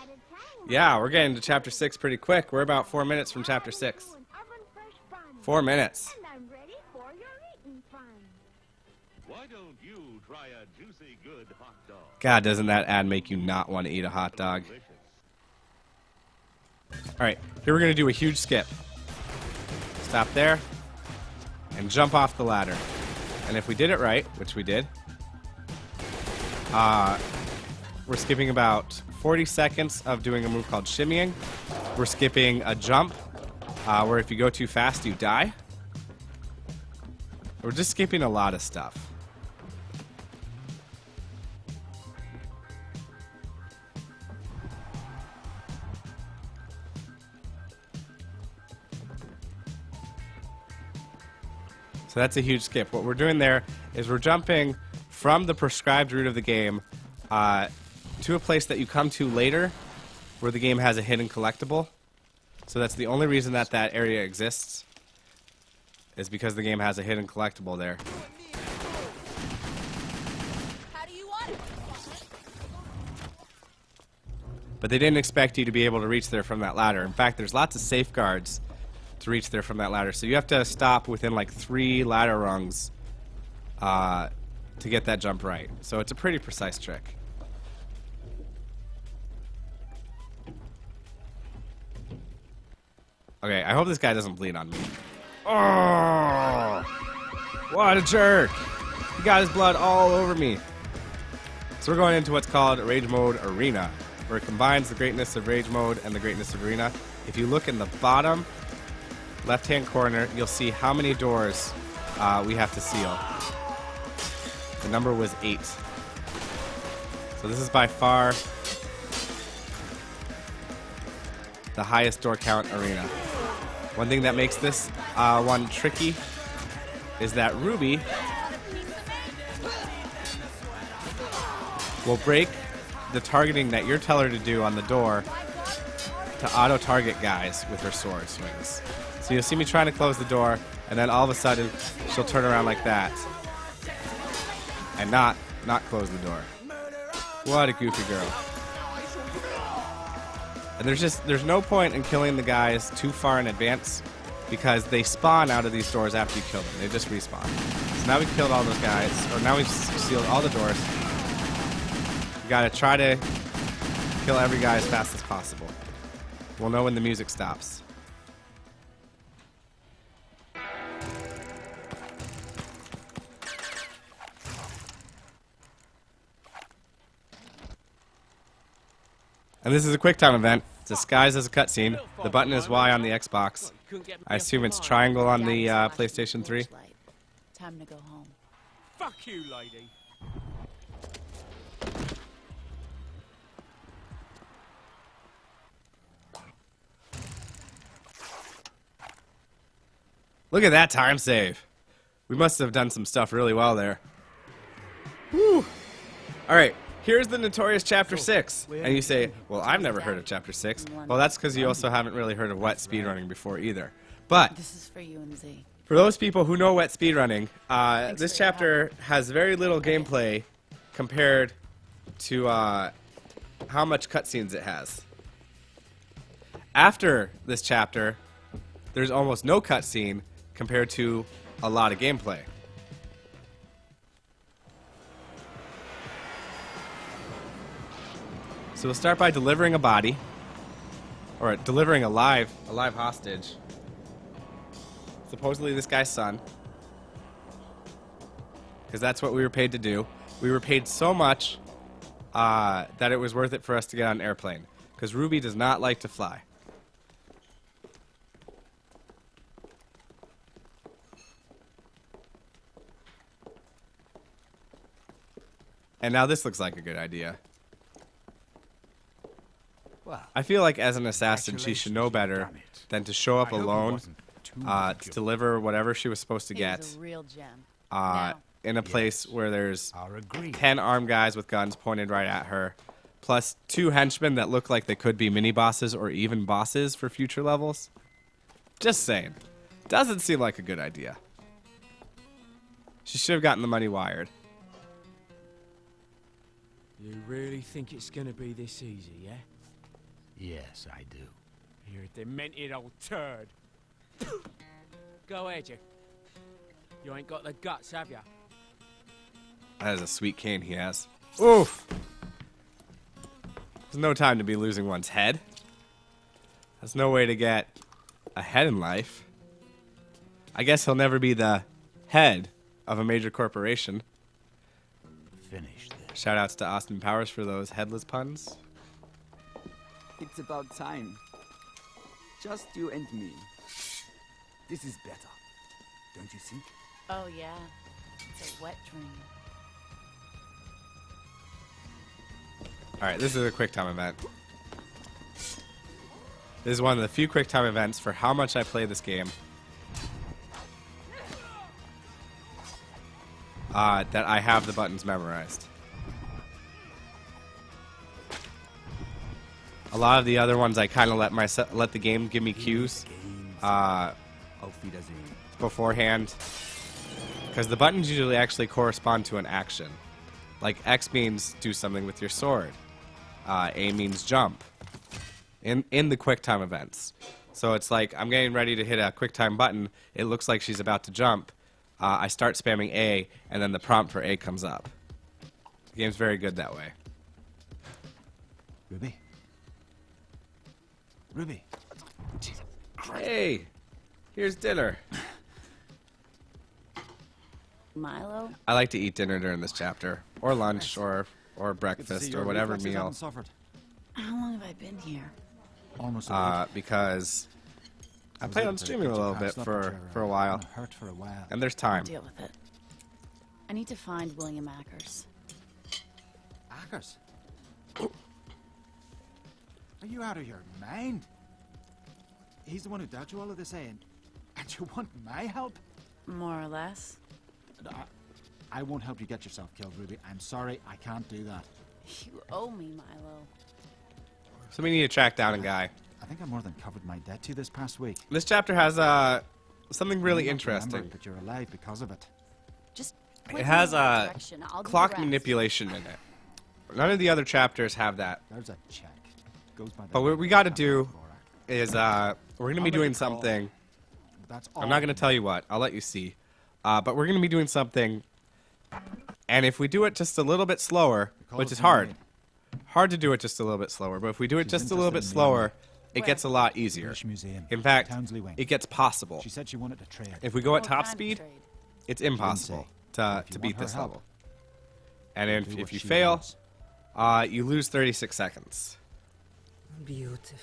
G: added tang.
A: Yeah, we're getting to chapter 6 pretty quick. We're about 4 minutes from chapter 6.
G: An oven-fresh bun.
A: 4 minutes.
G: And I'm ready for your eating fun.
B: Why don't you try a juicy good hot dog?
A: God, doesn't that ad make you not want to eat a hot dog?
B: Delicious.
A: Alright, here we're going to do a huge skip. Stop there. And jump off the ladder. And if we did it right, which we did, we're skipping about 40 seconds of doing a move called shimmying. We're skipping a jump, where if you go too fast, you die. We're just skipping a lot of stuff. So that's a huge skip. What we're doing there is we're jumping from the prescribed route of the game to a place that you come to later where the game has a hidden collectible. So that's the only reason that that area exists, is because the game has a hidden collectible there.
E: How do you want it?
A: But they didn't expect you to be able to reach there from that ladder. In fact, there's lots of safeguards to reach there from that ladder. So you have to stop within like 3 ladder rungs to get that jump right. So it's a pretty precise trick. Okay, I hope this guy doesn't bleed on me. Oh! What a jerk! He got his blood all over me. So we're going into what's called Rage Mode Arena, where it combines the greatness of Rage Mode and the greatness of Arena. If you look in the bottom left-hand corner, you'll see how many doors we have to seal. The number was 8. So this is by far the highest door count arena. One thing that makes this one tricky is that Ruby will break the targeting that you tell her to do on the door to auto-target guys with her sword swings. So So you'll see me trying to close the door, and then all of a sudden, she'll turn around like that. And not close the door. What a goofy girl. And there's no point in killing the guys too far in advance, because they spawn out of these doors after you kill them. They just respawn. So now we've killed all those guys, or now we've sealed all the doors. We gotta try to kill every guy as fast as possible. We'll know when the music stops. And this is a QuickTime event, disguised as a cutscene. The button is Y on the Xbox. I assume it's triangle on the PlayStation 3.
E: Time to go home.
B: Fuck you, lady.
A: Look at that time save. We must have done some stuff really well there. Woo! Alright, here's the notorious Chapter 6. And you say, well, I've never heard of Chapter 6. Well, that's because you also haven't really heard of wet speedrunning before either. But
E: This is for you and Z.
A: for those people who know wet speedrunning, this chapter has very little gameplay compared to how much cutscenes it has. After this chapter, there's almost no cutscene compared to a lot of gameplay. So we'll start by delivering a body, or delivering a live hostage. Supposedly this guy's son, because that's what we were paid to do. We were paid so much that it was worth it for us to get on an airplane, because Ruby does not like to fly. And now this looks like a good idea.
D: Well,
A: I feel like as an assassin, she should know better than to show up alone to deliver whatever she was supposed to
E: He
A: get
E: was a real gem.
A: in a place where there's
D: I'll agree.
A: 10 armed guys with guns pointed right at her, plus 2 henchmen that look like they could be mini-bosses or even bosses for future levels. Just saying. Doesn't seem like a good idea. She should have gotten the money wired.
B: You really think it's gonna be this easy, yeah?
D: Yes, I do.
B: You're a demented old turd. Go ahead, you. You ain't got the guts, have ya?
A: That is a sweet cane he has. Oof! There's no time to be losing one's head. There's no way to get ahead in life. I guess he'll never be the head of a major corporation.
D: Finish this.
A: Shoutouts to Austin Powers for those headless puns.
F: It's about time. Just you and me. This is better. Don't you think?
E: Oh yeah, it's a wet dream.
A: Alright, this is a QuickTime event. This is one of the few QuickTime events for how much I play this game. That I have the buttons memorized. A lot of the other ones I kind of let the game give me cues beforehand, because the buttons usually actually correspond to an action. Like X means do something with your sword, A means jump. In the QuickTime events, so it's like I'm getting ready to hit a QuickTime button. It looks like she's about to jump. I start spamming A, and then the prompt for A comes up. The game's very good that way.
D: Ruby? Ruby?
A: Hey, here's dinner.
E: Milo?
A: I like to eat dinner during this chapter, or lunch, or breakfast, or whatever meal.
E: How long have I been here?
D: Almost a week.
A: Because I plan on streaming a little bit for a while,
D: Hurt for a while.
A: and there's time.
E: Deal with it. I need to find William Ackers.
D: Ackers? Are you out of your mind? He's the one who taught you all of this, and you want my help?
E: More or less.
D: I won't help you get yourself killed, Ruby. I'm sorry, I can't do that.
E: You owe me, Milo.
A: So we need to track down a guy.
H: I think I more than covered my debt to you this past week.
A: This chapter has something really
H: You may not
A: interesting.
H: remember, but you're alive because of it.
E: Just
A: It has
E: direction. I'll do the
A: clock
E: rest.
A: manipulation in it. None of the other chapters have that.
H: There's a check. Goes by the
A: But what we got to do is we're going to be doing something.
H: That's all.
A: I'm not going to tell you what. I'll let you see. But we're going to be doing something. And if we do it just a little bit slower, which is hard. Hard to do it just a little bit slower. But if we do it just a little bit slower, it gets a lot easier.
H: British Museum.
A: In fact,
H: Townsley Wing.
A: it gets possible.
H: She said she wanted to trade.
A: If we go at
E: What
A: top
E: kind of
A: speed,
E: trade?
A: it's impossible
H: If you
A: to beat
H: want her
A: this
H: help,
A: level. And
H: do
A: if
H: what
A: you
H: she
A: fail,
H: wants.
A: you lose 36 seconds.
I: Beautiful.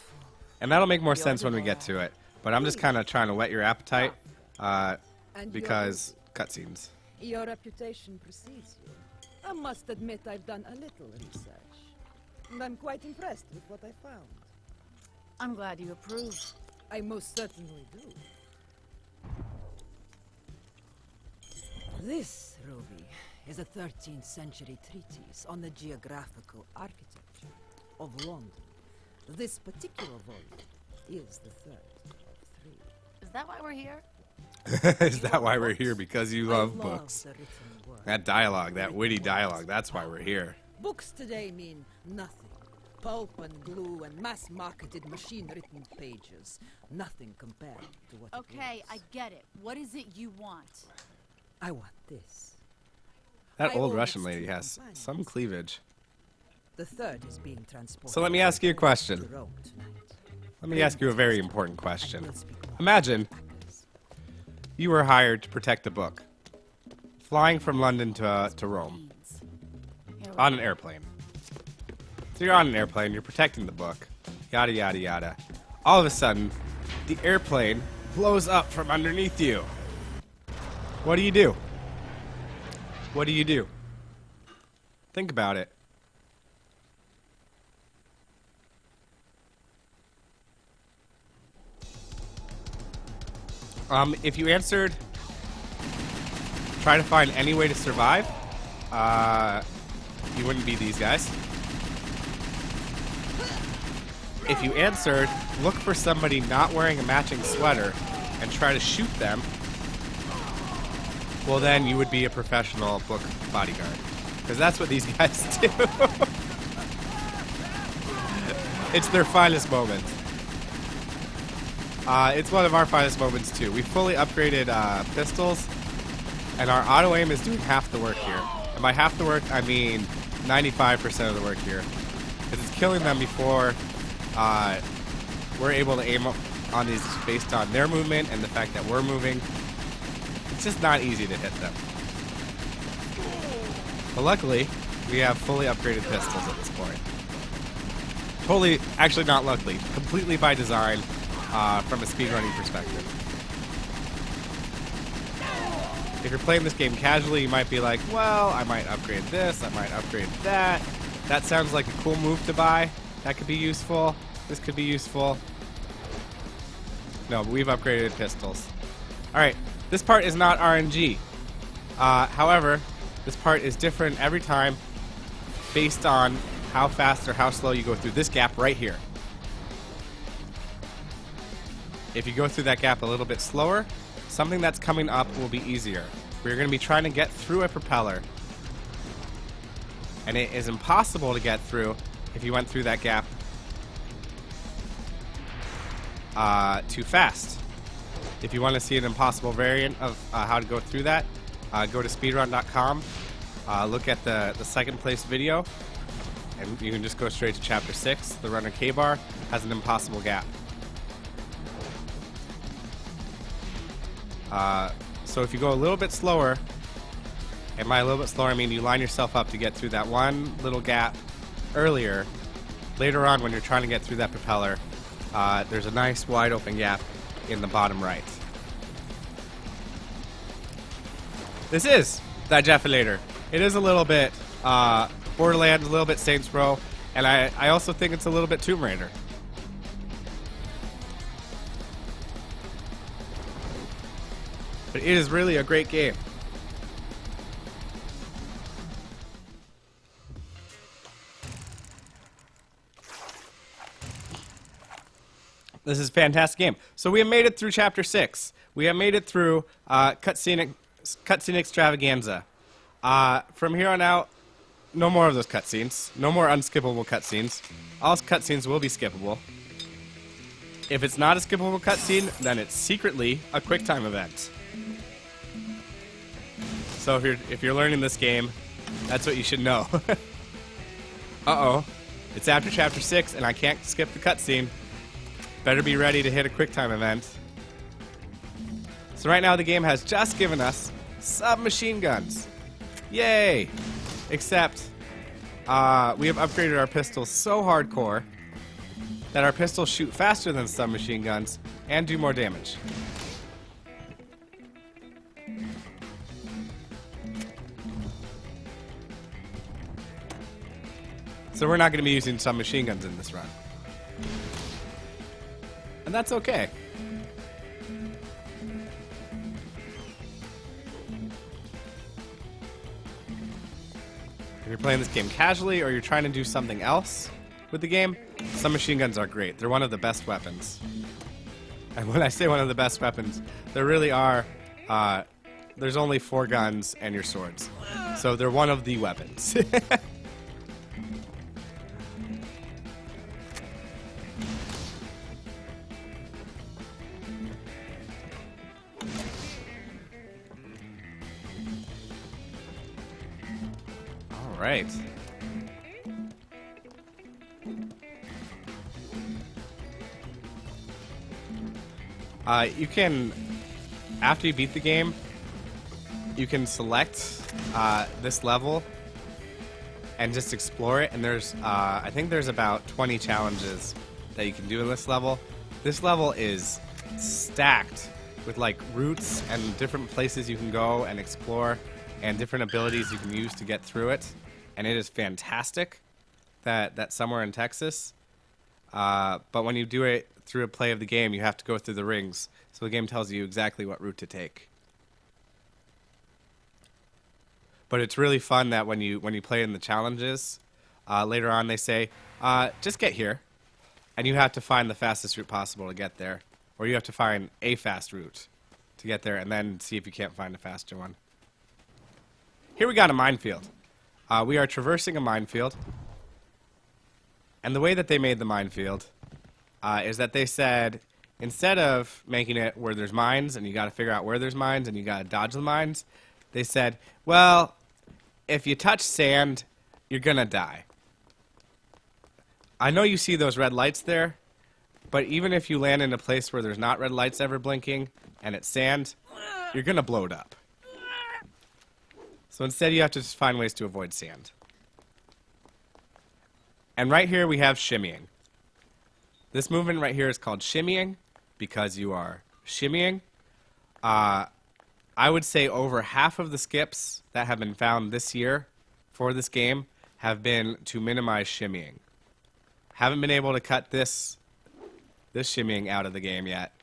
A: And that'll make more sense when we get to it. But I'm just kind of trying to whet your appetite because cutscenes.
I: Your reputation precedes you. I must admit I've done a little research. And I'm quite impressed with what I found.
E: I'm glad you approve.
I: I most certainly do. This, Ruby, is a 13th century treatise on the geographical architecture of London. This particular volume is the third of three.
E: Is that why we're here?
A: Is that why we're here? Because you
I: I
A: love books.
I: the written word.
A: That dialogue, that witty dialogue, that's why we're here.
I: Books today mean nothing. Pulp and glue and mass-marketed machine-written pages. Nothing compared to what
E: Okay,
I: it
E: I
I: was.
E: get it. What is it you want?
I: I want this.
A: That
I: I
A: old
I: own
A: Russian
I: its
A: lady
I: two
A: has
I: companions.
A: some cleavage.
I: The third is being transported.
A: So let me ask you a question.
I: to Rome tonight.
A: Let me ask you a very important question.
I: And we'll speak more.
A: Imagine you were hired to protect a book, flying from London to Rome
E: Here we
A: on
E: go.
A: an airplane. So you're on an airplane, you're protecting the book, yada yada yada. All of a sudden, the airplane blows up from underneath you. What do you do? What do you do? Think about it. If you answered, try to find any way to survive, you wouldn't be these guys. If you answered, look for somebody not wearing a matching sweater and try to shoot them, well then you would be a professional book bodyguard. Because that's what these guys do. It's their finest moment. It's one of our finest moments too. We fully upgraded pistols, and our auto aim is doing half the work here. And by half the work, I mean 95% of the work here. Because it's killing them before we're able to aim on these based on their movement and the fact that we're moving. It's just not easy to hit them. But luckily, we have fully upgraded pistols at this point. Totally, actually not luckily, completely by design from a speedrunning perspective. If you're playing this game casually, you might be like, well, I might upgrade this, I might upgrade that. That sounds like a cool move to buy. That could be useful. This could be useful. No, but we've upgraded pistols. Alright, this part is not RNG. However, this part is different every time based on how fast or how slow you go through this gap right here. If you go through that gap a little bit slower, something that's coming up will be easier. We're going to be trying to get through a propeller. And it is impossible to get through if you went through that gap too fast. If you want to see an impossible variant of how to go through that, go to speedrun.com, look at the second place video, and you can just go straight to chapter 6. The runner K-bar has an impossible gap. So if you go a little bit slower, and by a little bit slower I mean you line yourself up to get through that one little gap earlier, later on when you're trying to get through that propeller, there's a nice wide open gap in the bottom right. This is Digeffilator. It is a little bit Borderlands, a little bit Saints Row, and I also think it's a little bit Tomb Raider. But it is really a great game. This is a fantastic game. So we have made it through Chapter 6. We have made it through cutscene extravaganza. From here on out, no more of those cutscenes. No more unskippable cutscenes. All cutscenes will be skippable. If it's not a skippable cutscene, then it's secretly a QuickTime event. So if you're learning this game, that's what you should know. Uh-oh. It's after Chapter 6, and I can't skip the cutscene. Better be ready to hit a QuickTime event. So right now the game has just given us submachine guns. Yay! Except, we have upgraded our pistols so hardcore that our pistols shoot faster than submachine guns and do more damage. So we're not going to be using submachine guns in this run. And that's okay. If you're playing this game casually or you're trying to do something else with the game, submachine guns are great. They're one of the best weapons. And when I say one of the best weapons, there really are, there's only 4 guns and your swords. So they're one of the weapons. Right. You can, after you beat the game, you can select this level and just explore it. And there's, I think there's about 20 challenges that you can do in this level. This level is stacked with like routes and different places you can go and explore and different abilities you can use to get through it. And it is fantastic that somewhere in Texas. But when you do it through a play of the game, you have to go through the rings. So the game tells you exactly what route to take. But it's really fun that when you play in the challenges, later on they say, just get here. And you have to find the fastest route possible to get there. Or you have to find a fast route to get there and then see if you can't find a faster one. Here we got a minefield. We are traversing a minefield, and the way that they made the minefield is that they said, instead of making it where there's mines and you got to figure out where there's mines and you got to dodge the mines, they said, well, if you touch sand, you're gonna die. I know you see those red lights there, but even if you land in a place where there's not red lights ever blinking and it's sand, you're gonna blow it up. So instead you have to just find ways to avoid sand. And right here we have shimmying. This movement right here is called shimmying because you are shimmying. I would say over half of the skips that have been found this year for this game have been to minimize shimmying. Haven't been able to cut this shimmying out of the game yet.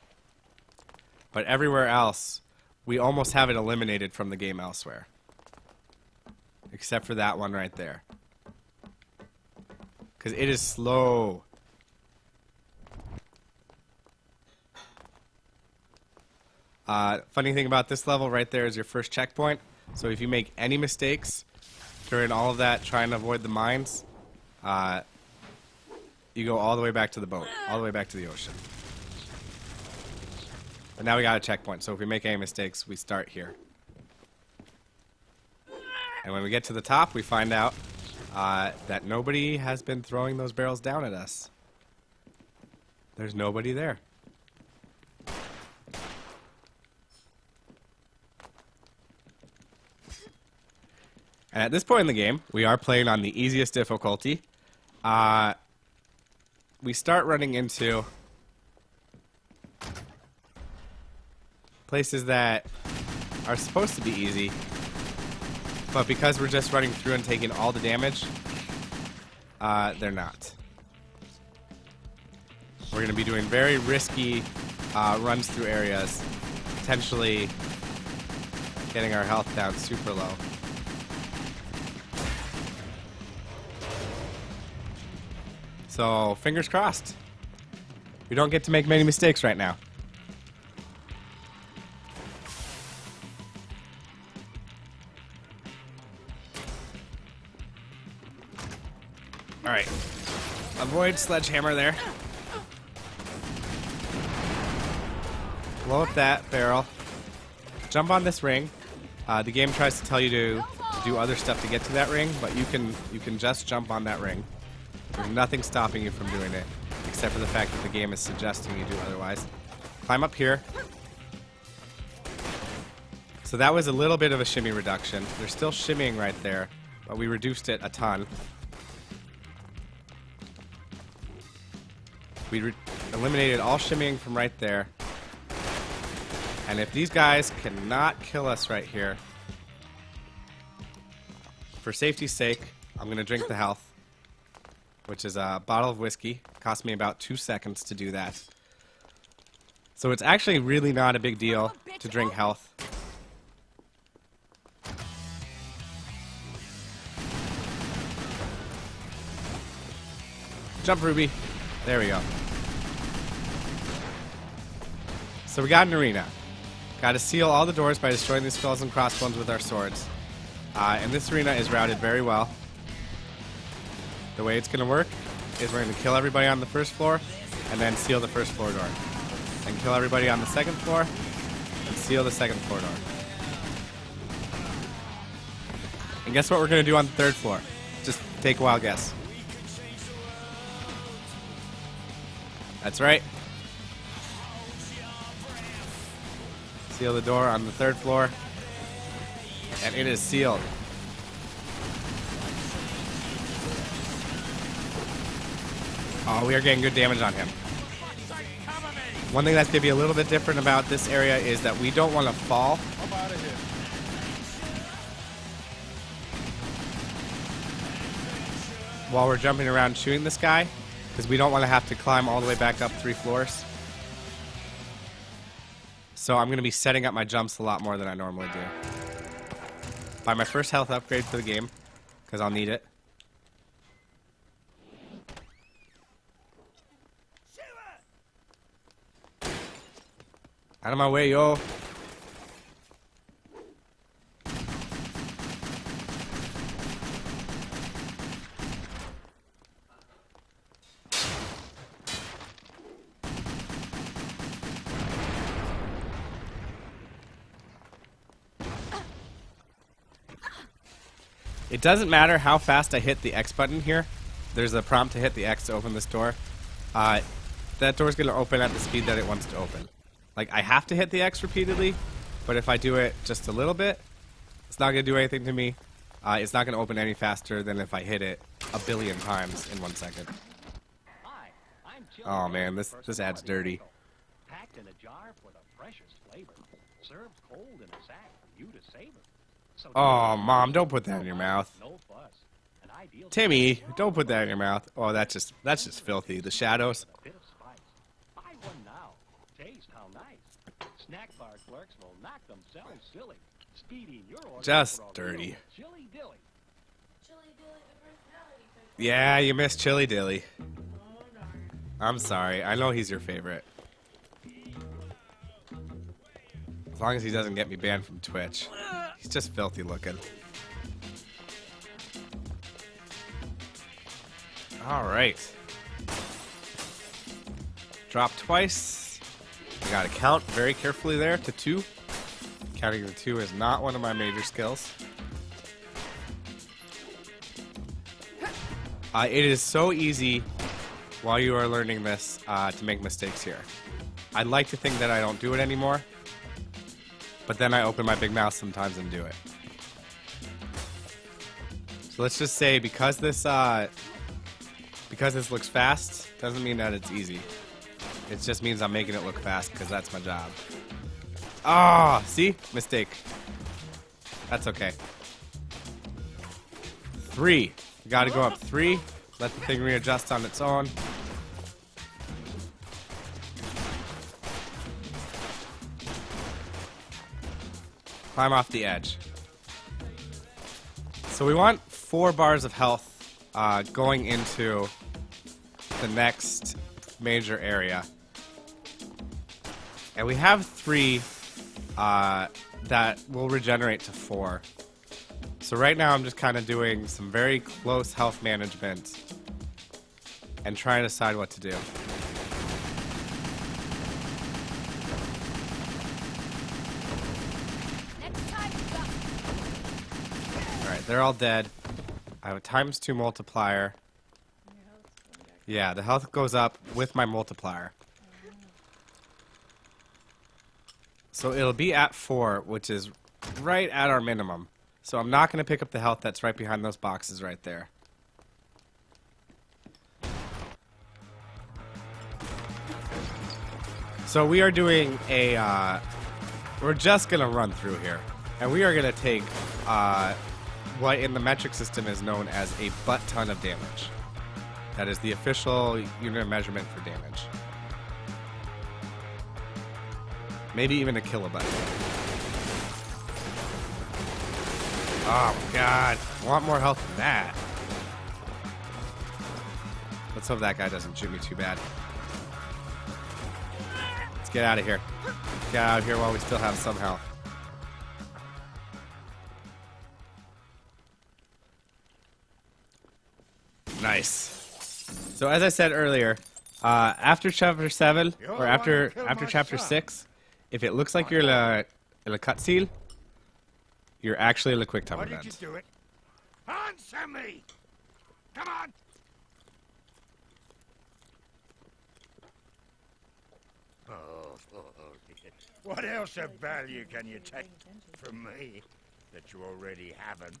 A: But everywhere else, we almost have it eliminated from the game elsewhere. Except for that one right there. Because it is slow. Funny thing about this level right there is your first checkpoint. So if you make any mistakes during all of that trying to avoid the mines, you go all the way back to the boat. All the way back to the ocean. But now we got a checkpoint. So if we make any mistakes, we start here. And when we get to the top, we find out that nobody has been throwing those barrels down at us. There's nobody there. And at this point in the game, we are playing on the easiest difficulty. We start running into places that are supposed to be easy. But because we're just running through and taking all the damage, they're not. We're going to be doing very risky runs through areas, potentially getting our health down super low. So, fingers crossed. We don't get to make many mistakes right now. Alright. Avoid sledgehammer there. Blow up that barrel. Jump on this ring. The game tries to tell you to do other stuff to get to that ring, but you can just jump on that ring. There's nothing stopping you from doing it, except for the fact that the game is suggesting you do otherwise. Climb up here. So that was a little bit of a shimmy reduction. There's still shimmying right there, but we reduced it a ton. We eliminated all shimmying from right there. And if these guys cannot kill us right here, for safety's sake, I'm going to drink the health, which is a bottle of whiskey. Cost me about 2 seconds to do that. So it's actually really not a big deal to drink health. Jump, Ruby. There we go. So we got an arena. Got to seal all the doors by destroying these skulls and crossbones with our swords. And this arena is routed very well. The way it's going to work is we're going to kill everybody on the first floor and then seal the first floor door. And kill everybody on the second floor and seal the second floor door. And guess what we're going to do on the third floor? Just take a wild guess. That's right. Seal the door on the third floor. And it is sealed. Oh, we are getting good damage on him. One thing that's going to be a little bit different about this area is that we don't want to fall.
J: I'm out of here.
A: While we're jumping around shooting this guy, because we don't want to have to climb all the way back up 3 floors. So I'm going to be setting up my jumps a lot more than I normally do. Buy my first health upgrade for the game, because I'll need it. Out of my way, yo. It doesn't matter how fast I hit the X button here. There's a prompt to hit the X to open this door. That door's going to open at the speed that it wants to open. Like, I have to hit the X repeatedly, but if I do it just a little bit, it's not going to do anything to me. It's not going to open any faster than if I hit it a billion times in 1 second. Oh man, this ad's dirty.
K: Packed in a jar for the freshest flavor. Served cold in a sack for you to savor.
A: Oh, Mom, don't put that in your mouth. Timmy, don't put that in your mouth. Oh, that's just filthy. The shadows.
K: Buy one now. Taste how nice. Snack bar clerks will knock themselves silly. Speeding your order
A: Just dirty. Yeah, you missed Chili Dilly. I'm sorry. I know he's your favorite. As long as he doesn't get me banned from Twitch. He's just filthy looking. Alright. Drop twice. I gotta count very carefully there to 2. Counting to 2 is not one of my major skills. It is so easy while you are learning this to make mistakes here. I'd like to think that I don't do it anymore, but then I open my big mouth sometimes and do it. So let's just say because this looks fast doesn't mean that it's easy. It just means I'm making it look fast because that's my job. Ah, see? Mistake. That's okay. 3. You gotta go up 3. Let the thing readjust on its own. Climb off the edge. So we want 4 bars of health going into the next major area. And we have 3 that will regenerate to 4. So right now I'm just kind of doing some very close health management and trying to decide what to do. Alright, they're all dead. I have a ×2 multiplier. Yeah, the health goes up with my multiplier. So it'll be at 4, which is right at our minimum. So I'm not going to pick up the health that's right behind those boxes right there. So we are doing a, we're just going to run through here. And we are going to take what in the metric system is known as a butt ton of damage. That is the official unit of measurement for damage. Maybe even a kilobutt. Oh my god. I want more health than that. Let's hope that guy doesn't shoot me too bad. Let's get out of here. Get out of here while we still have some health. Nice. So as I said earlier, after chapter 7 or after chapter 6, if it looks like you're in a cutscene, you're actually in a quick time event.
D: Why did you do it? Answer me! Come on! What else of value can you take from me that you already haven't?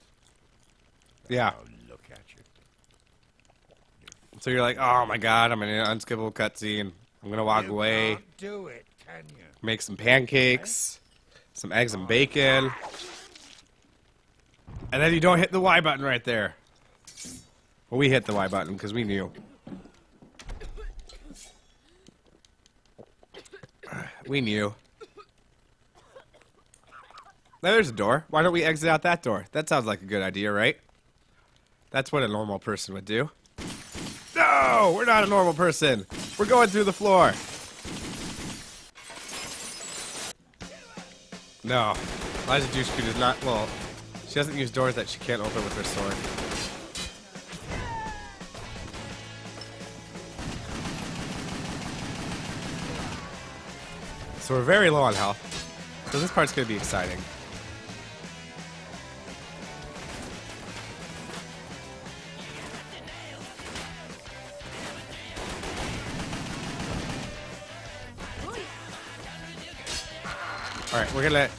A: Yeah.
D: Oh, look at you.
A: So you're like, oh my god, I'm in an unskippable cutscene. I'm gonna walk away.
D: Can't do it, can you?
A: Make some pancakes, some eggs and bacon, and then you don't hit the Y button right there. Well, we hit the Y button because we knew. We knew. There's a door. Why don't we exit out that door? That sounds like a good idea, right? That's what a normal person would do. No, we're not a normal person. We're going through the floor. No, Liza Dushku does not. Well, she doesn't use doors that she can't open with her sword. So we're very low on health. So this part's gonna be exciting. Alright, we're gonna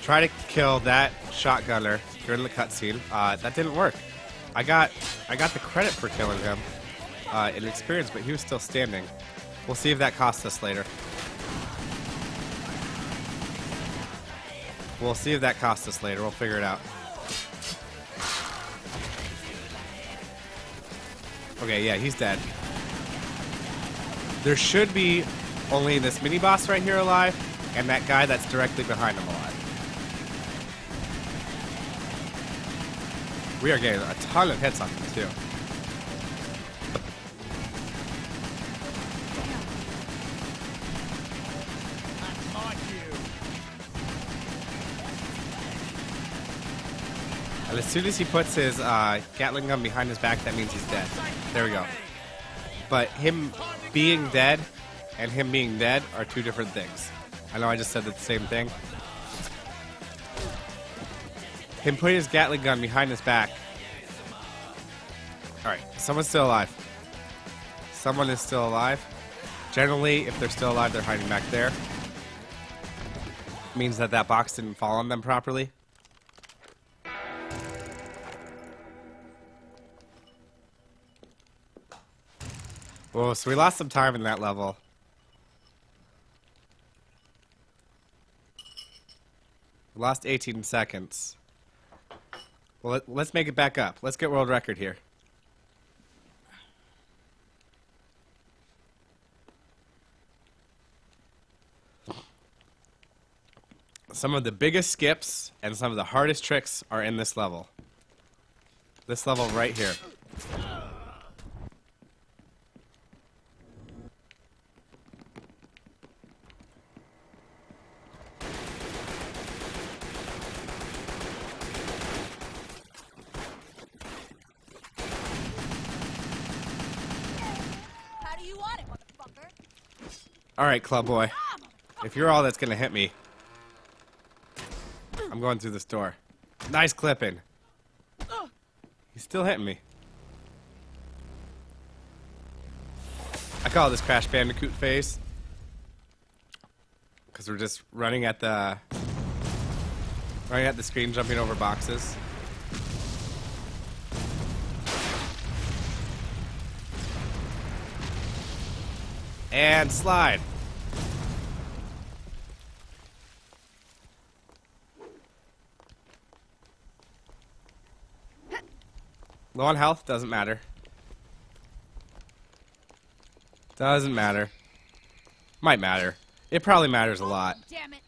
A: try to kill that shotgunner during the cutscene. That didn't work. I got the credit for killing him in experience, but he was still standing. We'll see if that costs us later. We'll see if that costs us later. We'll figure it out. Okay, yeah, he's dead. There should be only this mini-boss right here alive, and that guy that's directly behind him alive. We are getting a ton of hits on him, too. And as soon as he puts his Gatling gun behind his back, that means he's dead. There we go. But him being dead and him being dead are two different things. I know I just said the same thing. Him putting his Gatling gun behind his back. Alright, someone's still alive. Someone is still alive. Generally, if they're still alive, they're hiding back there. Means that that box didn't fall on them properly. Whoa, so we lost some time in that level. We lost 18 seconds. Well, let's make it back up. Let's get world record here. Some of the biggest skips and some of the hardest tricks are in this level. This level right here. Alright, club boy. If you're all that's gonna hit me, I'm going through this door. Nice clipping. He's still hitting me. I call this Crash Bandicoot phase. Because we're just running at the screen, jumping over boxes. And slide. Low on health, doesn't matter. Doesn't matter. Might matter. It probably matters a lot.
E: Damn it.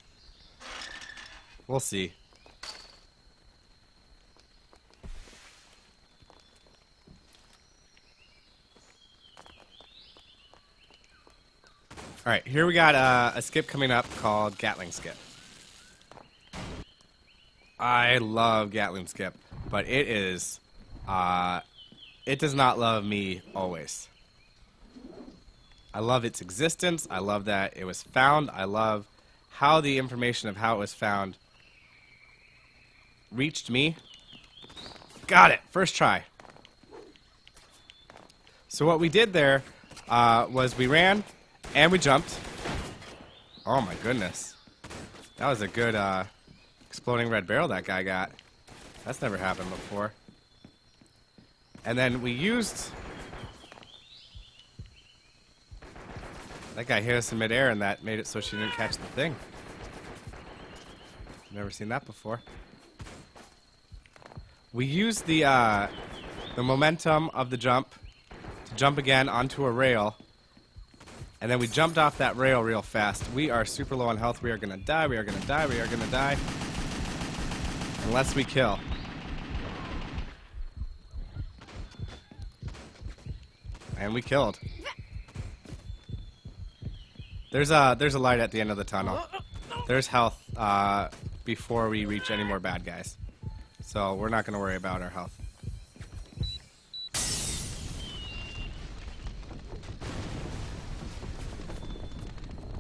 A: We'll see. Alright, here we got a skip coming up called Gatling Skip. I love Gatling Skip, but it is, it does not love me always. I love its existence. I love that it was found. I love how the information of how it was found reached me. Got it. First try. So what we did there was we ran and we jumped. Oh my goodness. That was a good exploding red barrel that guy got. That's never happened before. And then we used... That guy hit us in midair and that made it so she didn't catch the thing. Never seen that before. We used the momentum of the jump to jump again onto a rail. And then we jumped off that rail real fast. We are super low on health. We are gonna die. We are gonna die. We are gonna die. Unless we kill. And we killed. There's a light at the end of the tunnel. There's health before we reach any more bad guys. So we're not gonna worry about our health.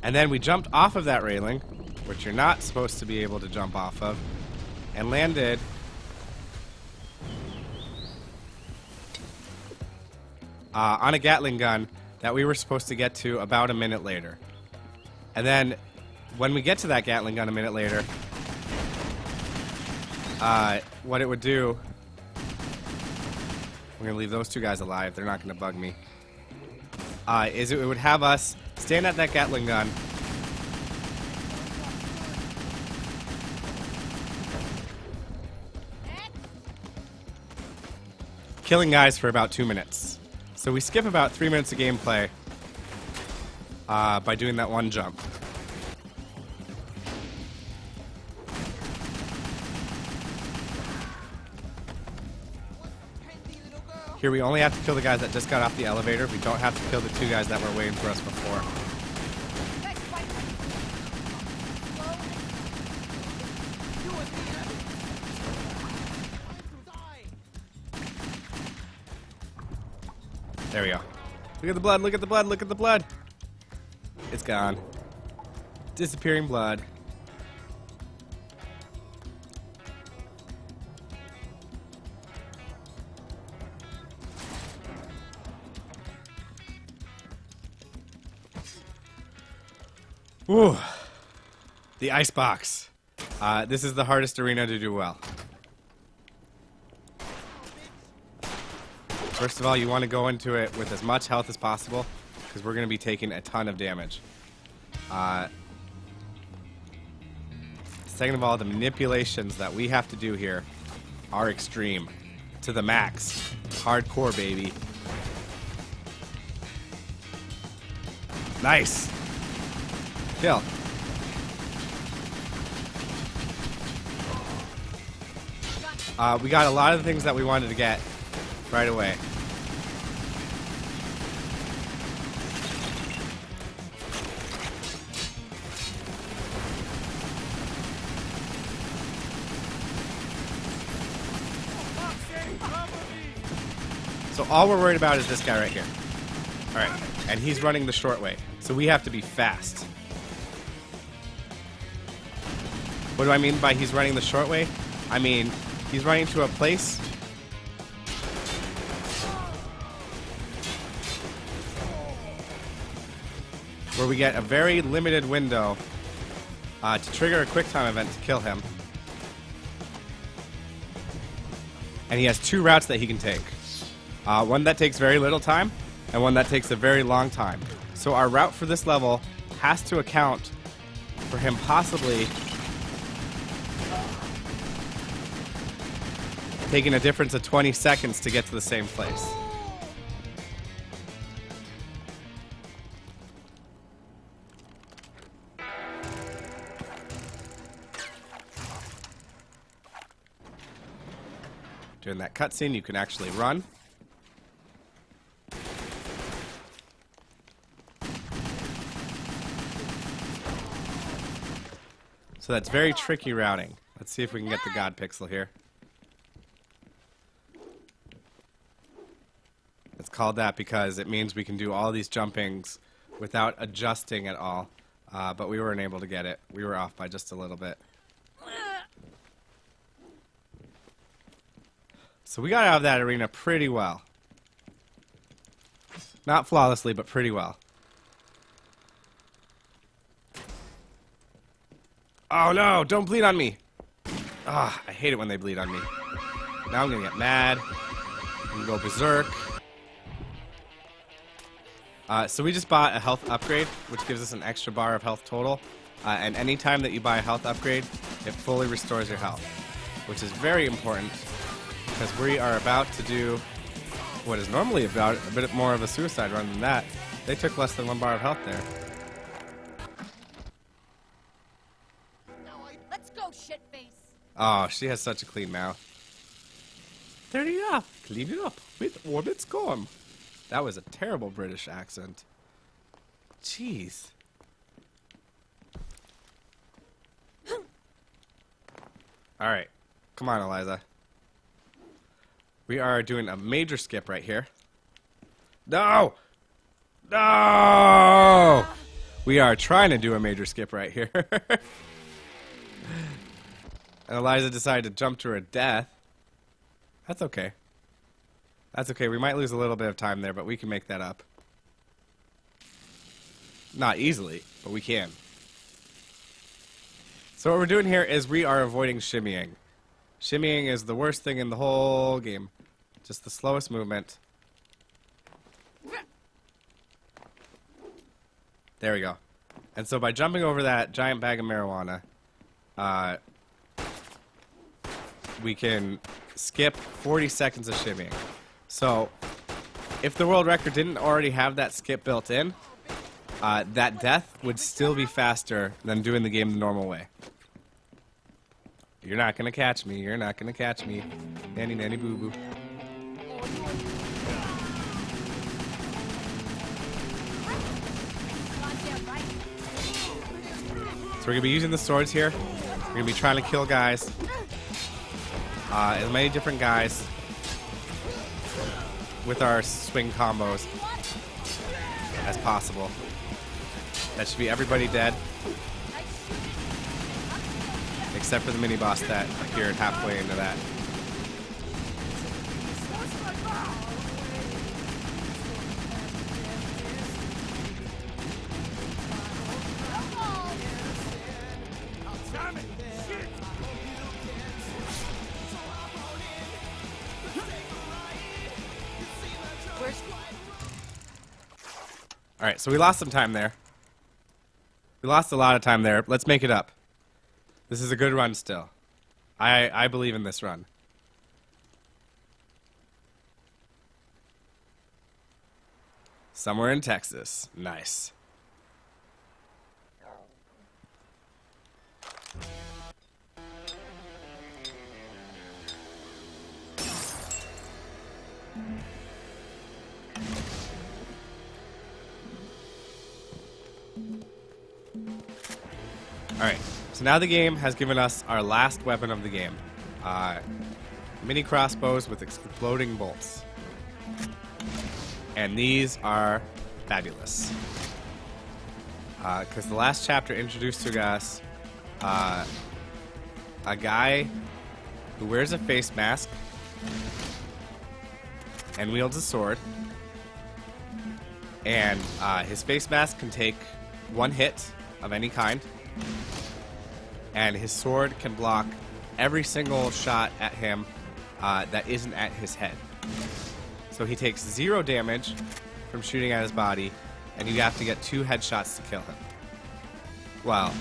A: And then we jumped off of that railing, which you're not supposed to be able to jump off of, and landed on a Gatling gun that we were supposed to get to about a minute later. And then when we get to that Gatling gun a minute later, what it would do... We're going to leave those two guys alive. They're not going to bug me. Is it would have us stand at that Gatling gun. Killing guys for about 2 minutes. So we skip about 3 minutes of gameplay by doing that one jump. Here we only have to kill the guys that just got off the elevator. We don't have to kill the two guys that were waiting for us before. There we go. Look at the blood, look at the blood, look at the blood. It's gone. Disappearing blood. Ooh. The ice box. This is the hardest arena to do well. First of all, you want to go into it with as much health as possible, because we're going to be taking a ton of damage. Second of all, the manipulations that we have to do here are extreme. To the max. Hardcore, baby. Nice. Kill. We got a lot of the things that we wanted to get right away. So all we're worried about is this guy right here. Alright, and he's running the short way. So we have to be fast. What do I mean by he's running the short way? I mean, he's running to a place where we get a very limited window to trigger a quick time event to kill him. And he has two routes that he can take. One that takes very little time, and one that takes a very long time. So our route for this level has to account for him possibly taking a difference of 20 seconds to get to the same place. During that cutscene, you can actually run. So that's very tricky routing. Let's see if we can get the God Pixel here. It's called that because it means we can do all these jumpings without adjusting at all. But we weren't able to get it. We were off by just a little bit. So we got out of that arena pretty well. Not flawlessly, but pretty well. Oh no, don't bleed on me. Ah, I hate it when they bleed on me. Now I'm gonna get mad. I'm gonna go berserk. So we just bought a health upgrade, which gives us an extra bar of health total. And anytime that you buy a health upgrade, it fully restores your health, which is very important because we are about to do what is normally about a bit more of a suicide run than that. They took less than 1 bar of health there.
E: Let's go, shitface.
A: Oh, she has such a clean mouth. Dirty it up. Clean it up with Orbit's gone. That was a terrible British accent. Jeez. Alright. Come on, Eliza. We are doing a major skip right here. No! No! We are trying to do a major skip right here. And Eliza decided to jump to her death. That's okay. That's okay. We might lose a little bit of time there, but we can make that up. Not easily, but we can. So what we're doing here is we are avoiding shimmying. Shimmying is the worst thing in the whole game. Just the slowest movement. There we go. And so by jumping over that giant bag of marijuana, we can skip 40 seconds of shimmying. So, if the world record didn't already have that skip built in, that death would still be faster than doing the game the normal way. You're not gonna catch me. You're not gonna catch me. Nanny, nanny, boo, boo. So we're gonna be using the swords here. We're gonna be trying to kill guys. As many different guys with our swing combos as possible. That should be everybody dead. Except for the mini boss that appeared halfway into that. Alright, so we lost some time there. We lost a lot of time there. Let's make it up. This is a good run still. I believe in this run. Somewhere in Texas. Nice. Alright, so now the game has given us our last weapon of the game. Mini crossbows with exploding bolts. And these are fabulous. Because the last chapter introduced to us a guy who wears a face mask and wields a sword. And his face mask can take one hit of any kind. And his sword can block every single shot at him that isn't at his head. So he takes 0 damage from shooting at his body, and you have to get 2 headshots to kill him. Well,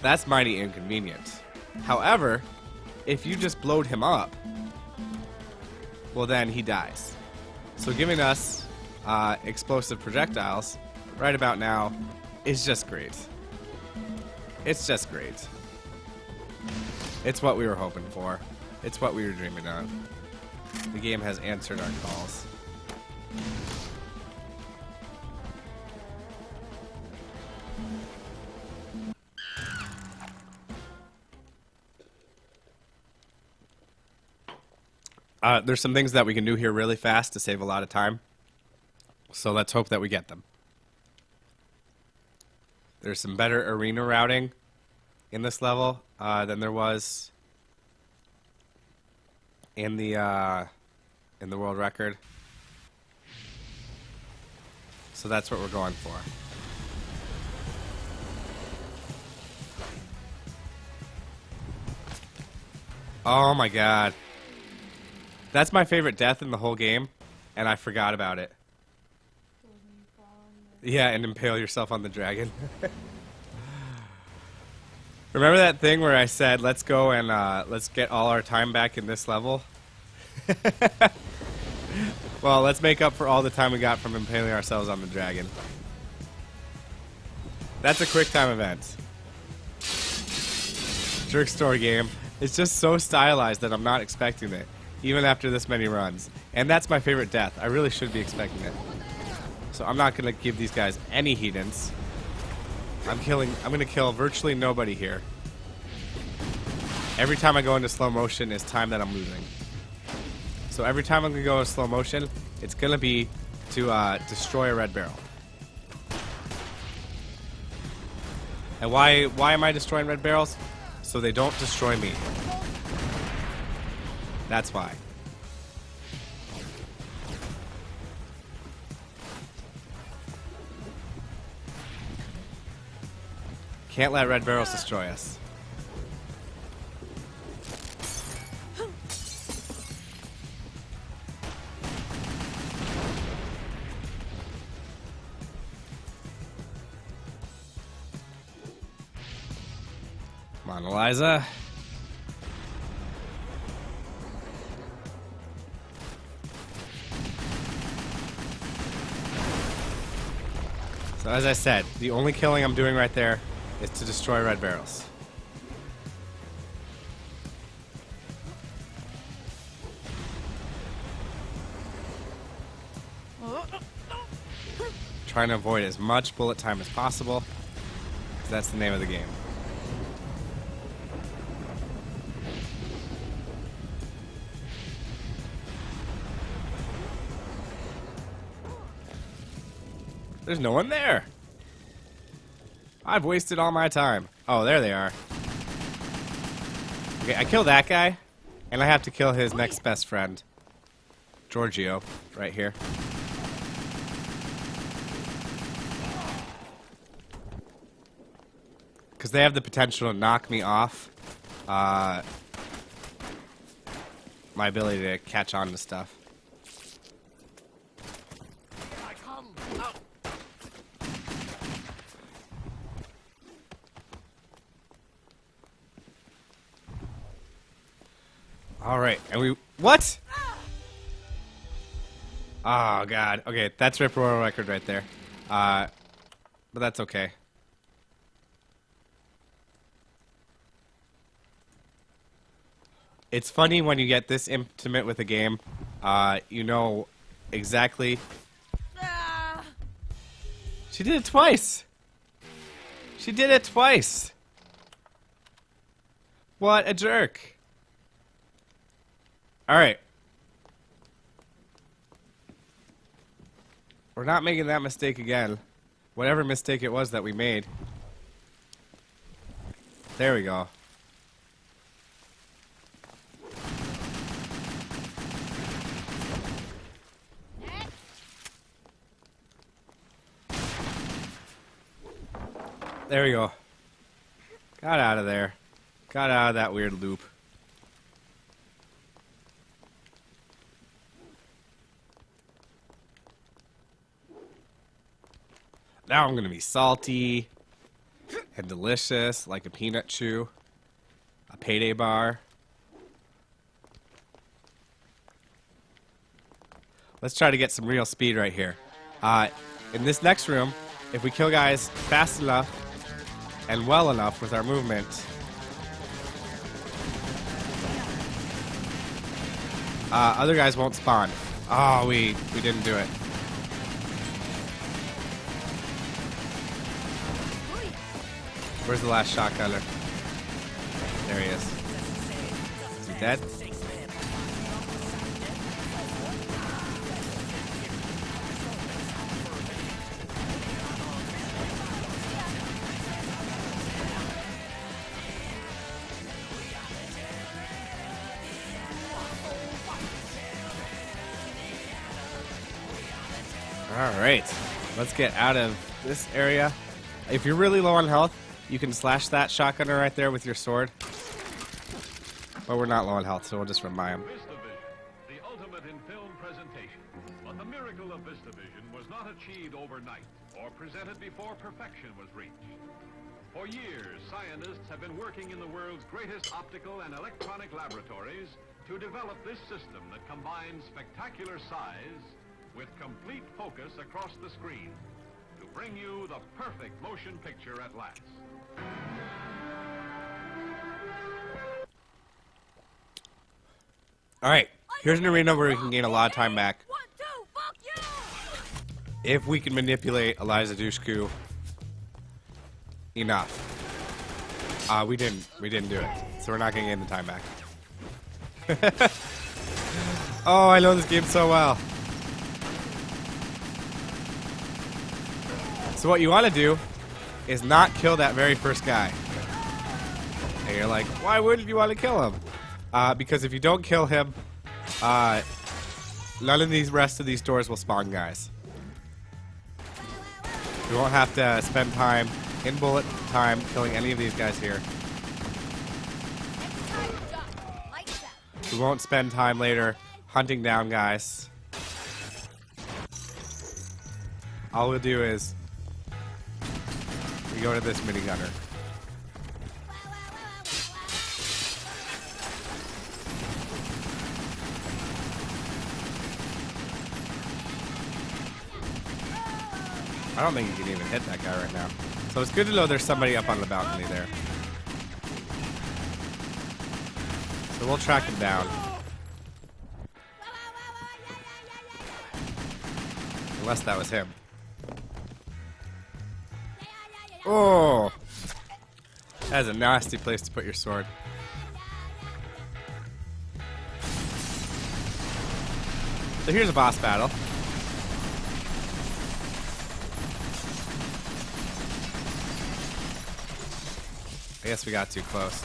A: that's mighty inconvenient. However, if you just blowed him up, well then he dies. So giving us explosive projectiles right about now is just great. It's just great. It's what we were hoping for. It's what we were dreaming of. The game has answered our calls. There's some things that we can do here really fast to save a lot of time. So let's hope that we get them. There's some better arena routing in this level than there was in the world record. So that's what we're going for. Oh my god. That's my favorite death in the whole game, and I forgot about it. Yeah, and impale yourself on the dragon. Remember that thing where I said, let's go and let's get all our time back in this level? Well, let's make up for all the time we got from impaling ourselves on the dragon. That's a quick time event. Jerk Store game. It's just so stylized that I'm not expecting it, even after this many runs. And that's my favorite death. I really should be expecting it. So I'm not going to give these guys any heat-ins. I'm going to kill virtually nobody here. Every time I go into slow motion is time that I'm losing. So every time I'm going to go in slow motion, it's going to be to destroy a red barrel. And why am I destroying red barrels? So they don't destroy me. That's why. Can't let red barrels destroy us. Come on, Eliza. So as I said, the only killing I'm doing right there is to destroy red barrels. Trying to avoid as much bullet time as possible, 'cause that's the name of the game. There's no one there. I've wasted all my time. Oh, there they are. Okay, I killed that guy, and I have to kill his next best friend, Giorgio, right here. Because they have the potential to knock me off my ability to catch on to stuff. All right, and we what? Oh god. Okay, that's Rip Royal record right there. But that's okay. It's funny when you get this intimate with a game. You know exactly. She did it twice. She did it twice. What a jerk. Alright. We're not making that mistake again. whatever mistake it was that we made. There we go. There we go. Got out of there. Got out of that weird loop. Now I'm gonna be salty and delicious, like a peanut chew, a payday bar. Let's try to get some real speed right here. In this next room, if we kill guys fast enough and well enough with our movement, other guys won't spawn. Oh, we didn't do it. Where's the last shotgunner? There he is. Is he dead? Alright, let's get out of this area. If you're really low on health, you can slash that shotgunner right there with your sword. But we're not low on health, so we'll just run by him.
J: VistaVision, the ultimate in film presentation. But the miracle of VistaVision was not achieved overnight or presented before perfection was reached. For years, scientists have been working in the world's greatest optical and electronic laboratories to develop this system that combines spectacular size with complete focus across the screen to bring you the perfect motion picture at last.
A: Alright, here's an arena where we can gain a lot of time back. If we can manipulate Eliza Dushku enough. We didn't do it. So we're not gonna gain the time back. Oh, I know this game so well. So what you want to do is not kill that very first guy. And you're like, why wouldn't you want to kill him? Because if you don't kill him, none of these rest of these doors will spawn guys. You won't have to spend time in bullet time killing any of these guys here. We won't spend time later hunting down guys. All we'll do is we go to this minigunner. I don't think you can even hit that guy right now. So it's good to know there's somebody up on the balcony there. So we'll track him down. Unless that was him. Oh! That is a nasty place to put your sword. So here's a boss battle. I guess we got too close.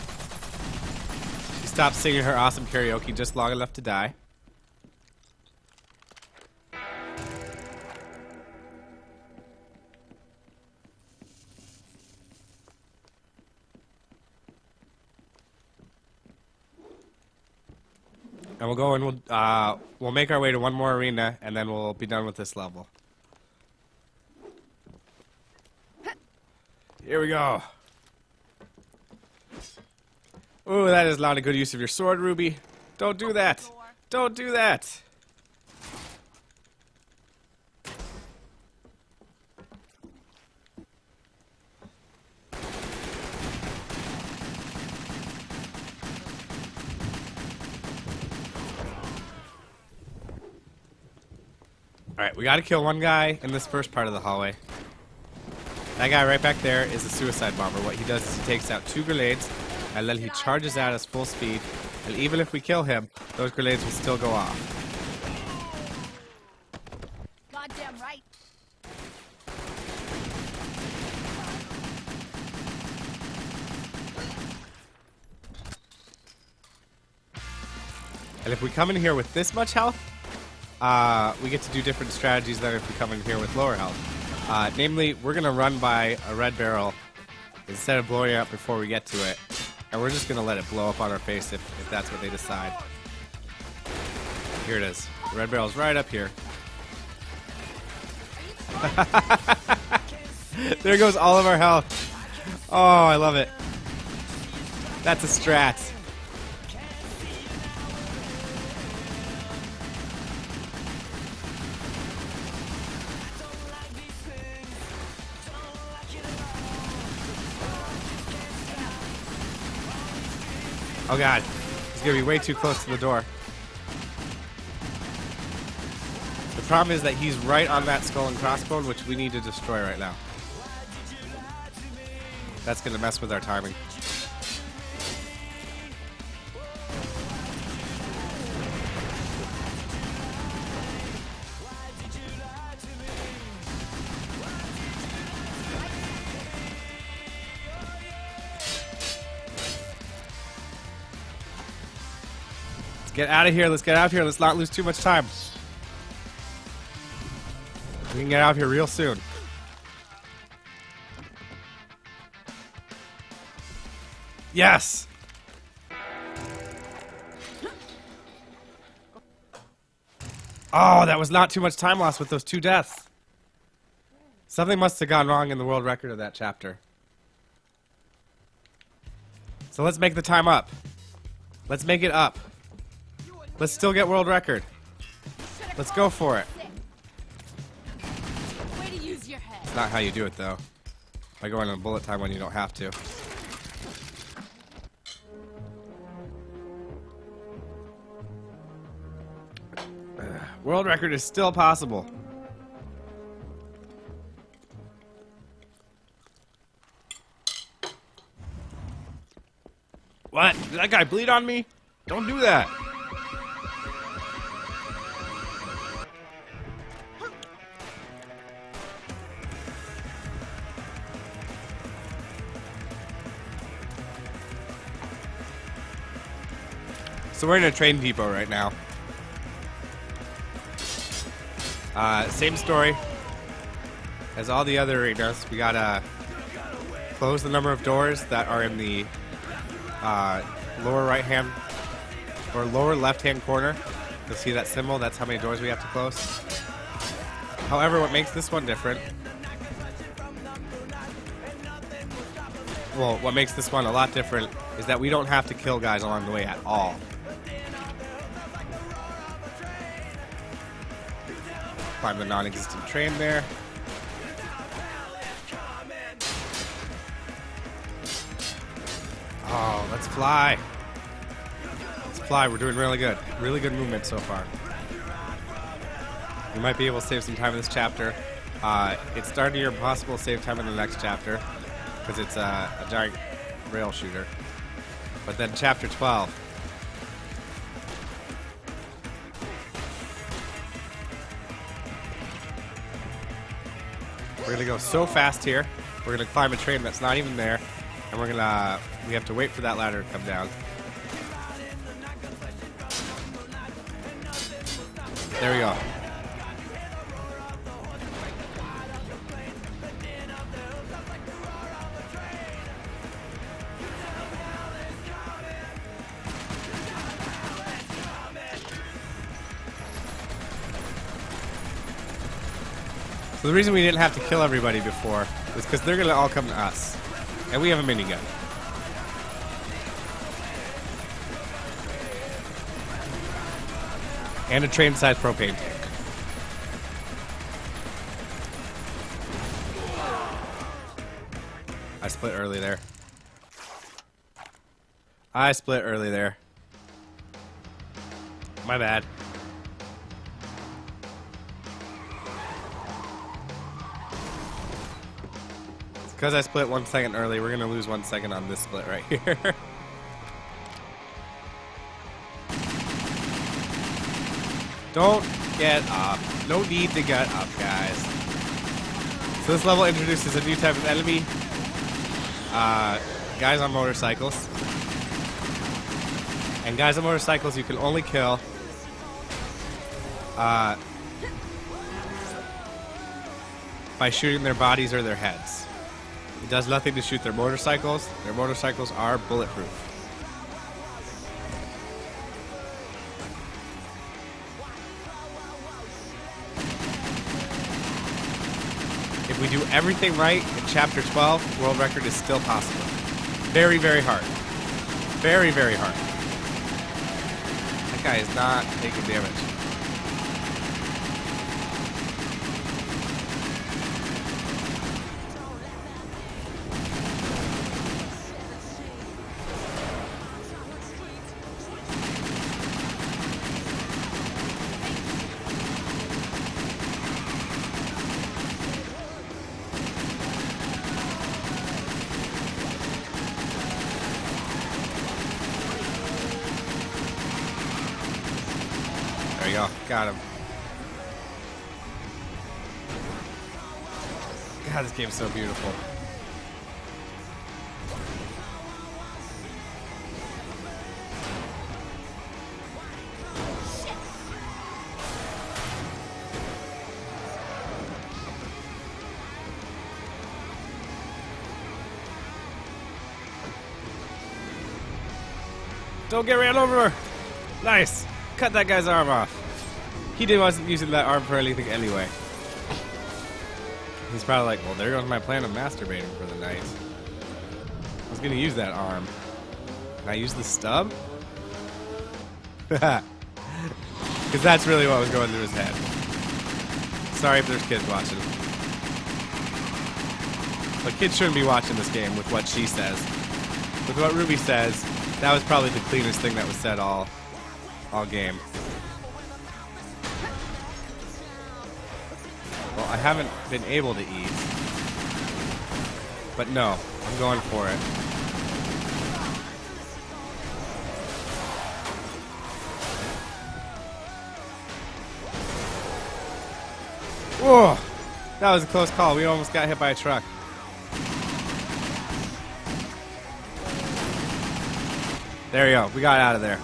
A: She stopped singing her awesome karaoke just long enough to die. And we'll go and we'll make our way to one more arena, and then we'll be done with this level. Here we go. Ooh, that is not a good use of your sword, Ruby. Don't do that. Don't do that. Alright, we gotta kill one guy in this first part of the hallway. That guy right back there is a suicide bomber. What he does is he takes out 2 grenades, and then he charges out at full speed, and even if we kill him, those grenades will still go off.
E: Goddamn right.
A: And if we come in here with this much health, we get to do different strategies than if we come in here with lower health. Namely, we're going to run by a red barrel instead of blowing it up before we get to it. And we're just going to let it blow up on our face if that's what they decide. Here it is. The red barrel's right up here. There goes all of our health. Oh, I love it. That's a strat. Oh god, he's gonna be way too close to the door. The problem is that he's right on that skull and crossbone, which we need to destroy right now. That's gonna mess with our timing. Get out of here. Let's get out of here. Let's not lose too much time. We can get out of here real soon. Yes! Oh, that was not too much time lost with those 2 deaths. Something must have gone wrong in the world record of that chapter. So let's make the time up. Let's make it up. Let's still get world record. Let's go for it.
E: Way to use your head.
A: It's not how you do it, though. By going on bullet time when you don't have to. World record is still possible. What? Did that guy bleed on me? Don't do that. So we're in a train depot right now. Same story as all the other arenas. We gotta close the number of doors that are in the lower right hand or lower left hand corner. You'll see that symbol. That's how many doors we have to close. However, what makes this one different, well, what makes this one a lot different is that we don't have to kill guys along the way at all. Climb the non-existent train there. Oh, let's fly. Let's fly. We're doing really good. Really good movement so far. We might be able to save some time in this chapter. It's starting to be impossible to save time in the next chapter because it's a giant rail shooter. But then chapter 12. We're gonna go so fast here. We're gonna climb a train that's not even there, and we have to wait for that ladder to come down. There we go. So the reason we didn't have to kill everybody before was because they're going to all come to us. And we have a minigun. And a train-sized propane tank. I split early there. My bad. Because I split 1 second early, we're going to lose 1 second on this split right here. Don't get up. No need to get up, guys. So this level introduces a new type of enemy. Guys on motorcycles. And guys on motorcycles, you can only kill by shooting their bodies or their heads. It does nothing to shoot their motorcycles. Their motorcycles are bulletproof. If we do everything right in Chapter 12, world record is still possible. Very, very hard. Very, very hard. That guy is not taking damage. There you go. Got him. God, this game's so beautiful. Don't get ran over! Nice! Cut that guy's arm off. Wasn't using that arm for anything anyway. He's probably like, well, there goes my plan of masturbating for the night. I was gonna use that arm. Can I use the stub? Because that's really what was going through his head. Sorry if there's kids watching. But kids shouldn't be watching this game with what she says. With what Ruby says, that was probably the cleanest thing that was said all game. Well, I haven't been able to eat. But no, I'm going for it. Whoa! That was a close call. We almost got hit by a truck. There you go. We got out of there.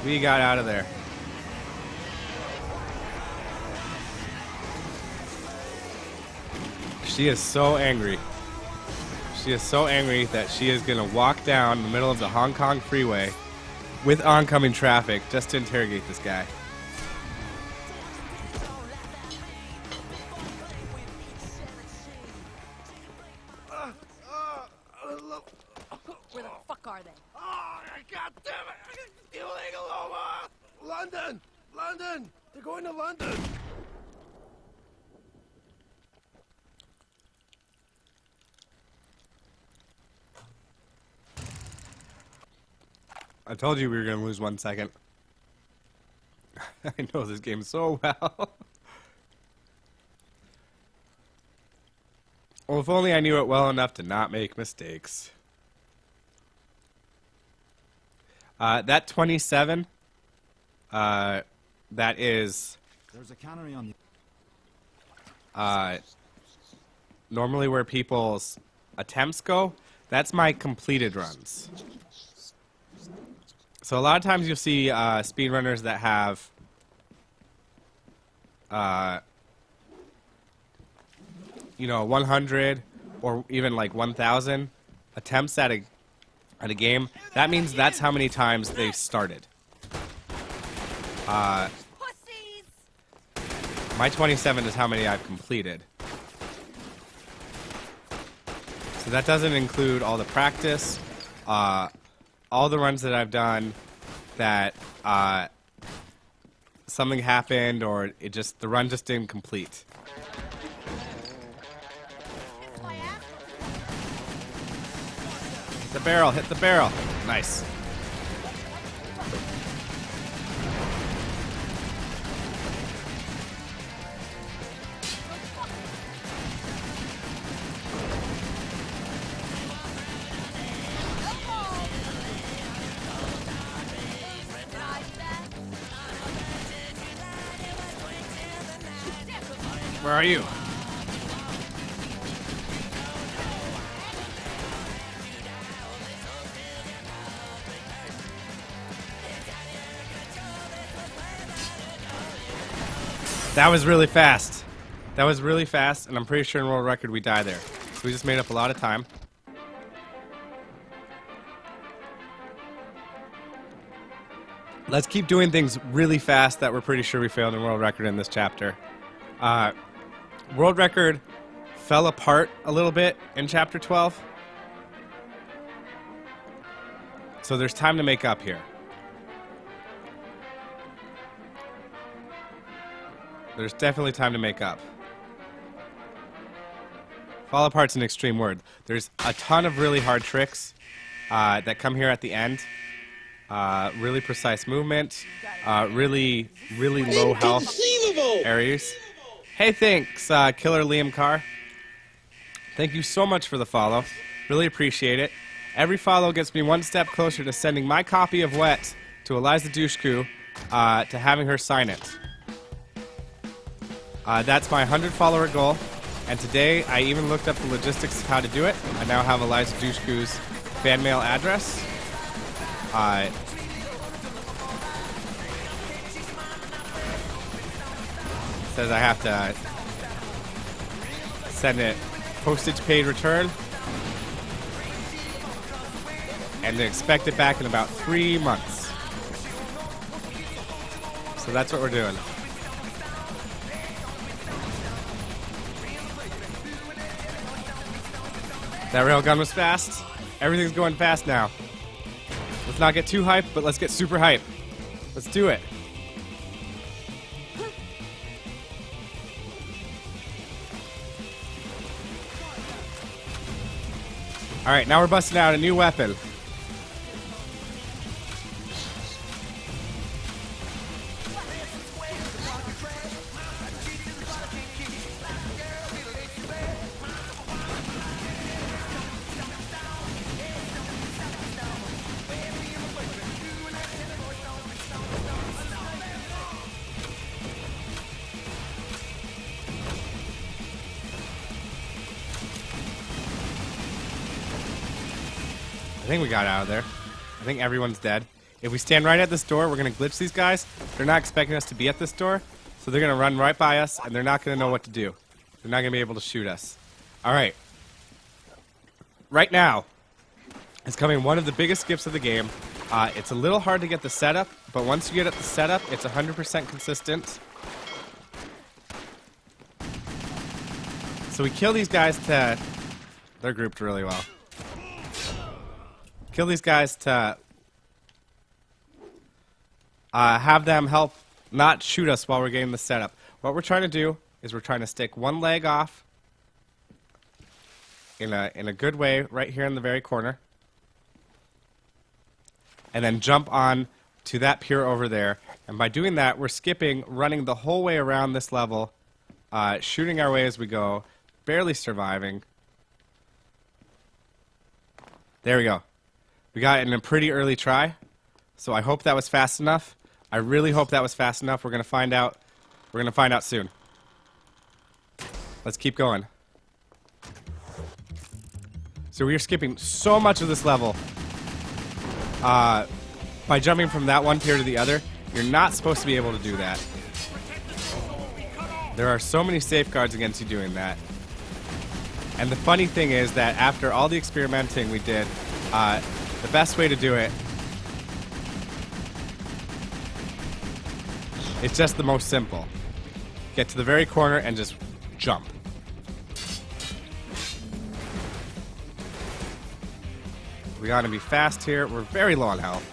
A: We got out of there. She is so angry. She is so angry that she is going to walk down the middle of the Hong Kong freeway with oncoming traffic just to interrogate this guy.
E: Where the fuck are they?
L: Oh, God damn it! Illegal over! London! London! They're going to London!
A: I told you we were going to lose 1 second. I know this game so well. Well, if only I knew it well enough to not make mistakes. That 27, that is
H: There's a cannery on the
A: normally where people's attempts go. That's my completed runs. So a lot of times you'll see speedrunners that have you know, 100 or even like 1,000 attempts at a game. That means that's how many times they've started. My 27 is how many I've completed. So that doesn't include all the practice, all the runs that I've done that something happened or the run just didn't complete. Hit the barrel, hit the barrel. Nice. Where are you? That was really fast. That was really fast, and I'm pretty sure in world record we die there. So we just made up a lot of time. Let's keep doing things really fast that we're pretty sure we failed in world record in this chapter. World record fell apart a little bit in chapter 12. So there's time to make up here. There's definitely time to make up. Fall apart's an extreme word. There's a ton of really hard tricks that come here at the end. Really precise movement. Really low health areas. Hey, thanks, Killer Liam Carr. Thank you so much for the follow. Really appreciate it. Every follow gets me one step closer to sending my copy of Wet to Eliza Dushku to having her sign it. That's my 100 follower goal. And today, I even looked up the logistics of how to do it. I now have Eliza Dushku's fan mail address. Says I have to send it postage paid return. And they expect it back in about 3 months. So that's what we're doing. That railgun was fast. Everything's going fast now. Let's not get too hyped, but let's get super hyped. Let's do it. Alright, now we're busting out a new weapon. I think we got out of there. I think everyone's dead. If we stand right at this door, we're going to glitch these guys. They're not expecting us to be at this door, so they're going to run right by us, and they're not going to know what to do. They're not going to be able to shoot us. All right. Right now is coming one of the biggest gifts of the game. It's a little hard to get the setup, but once you get at the setup, it's 100% consistent. So we kill these guys to... They're grouped really well. Kill these guys to have them help not shoot us while we're getting the setup. What we're trying to do is we're trying to stick one leg off in a good way right here in the very corner, and then jump on to that pier over there. And by doing that, we're skipping, running the whole way around this level, shooting our way as we go, barely surviving. There we go. We got it in a pretty early try, so I hope that was fast enough. I really hope that was fast enough. We're gonna find out. We're gonna find out soon. Let's keep going. So we are skipping so much of this level by jumping from that one pier to the other. You're not supposed to be able to do that. There are so many safeguards against you doing that. And the funny thing is that after all the experimenting we did, the best way to do it is just the most simple. Get to the very corner and just jump. We gotta be fast here. We're very low on health.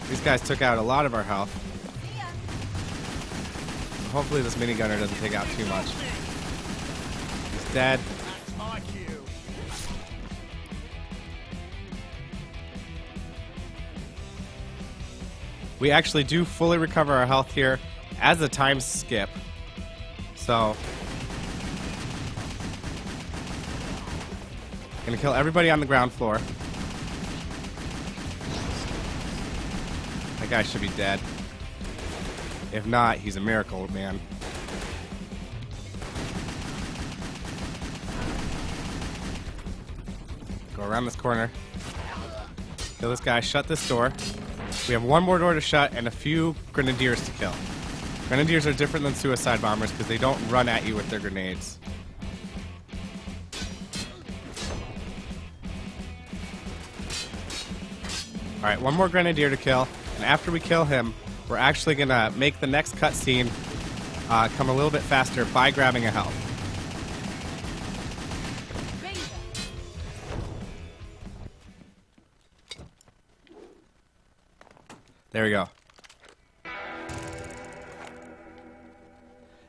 A: These guys took out a lot of our health. Hopefully this minigunner doesn't take out too much. He's dead. We actually do fully recover our health here as a time skip. So, gonna kill everybody on the ground floor. That guy should be dead. If not, he's a miracle, man. Go around this corner. Kill this guy, shut this door. We have one more door to shut and a few grenadiers to kill. Grenadiers are different than suicide bombers because they don't run at you with their grenades. Alright, one more Grenadier to kill, and after we kill him, we're actually going to make the next cutscene come a little bit faster by grabbing a health. There we go.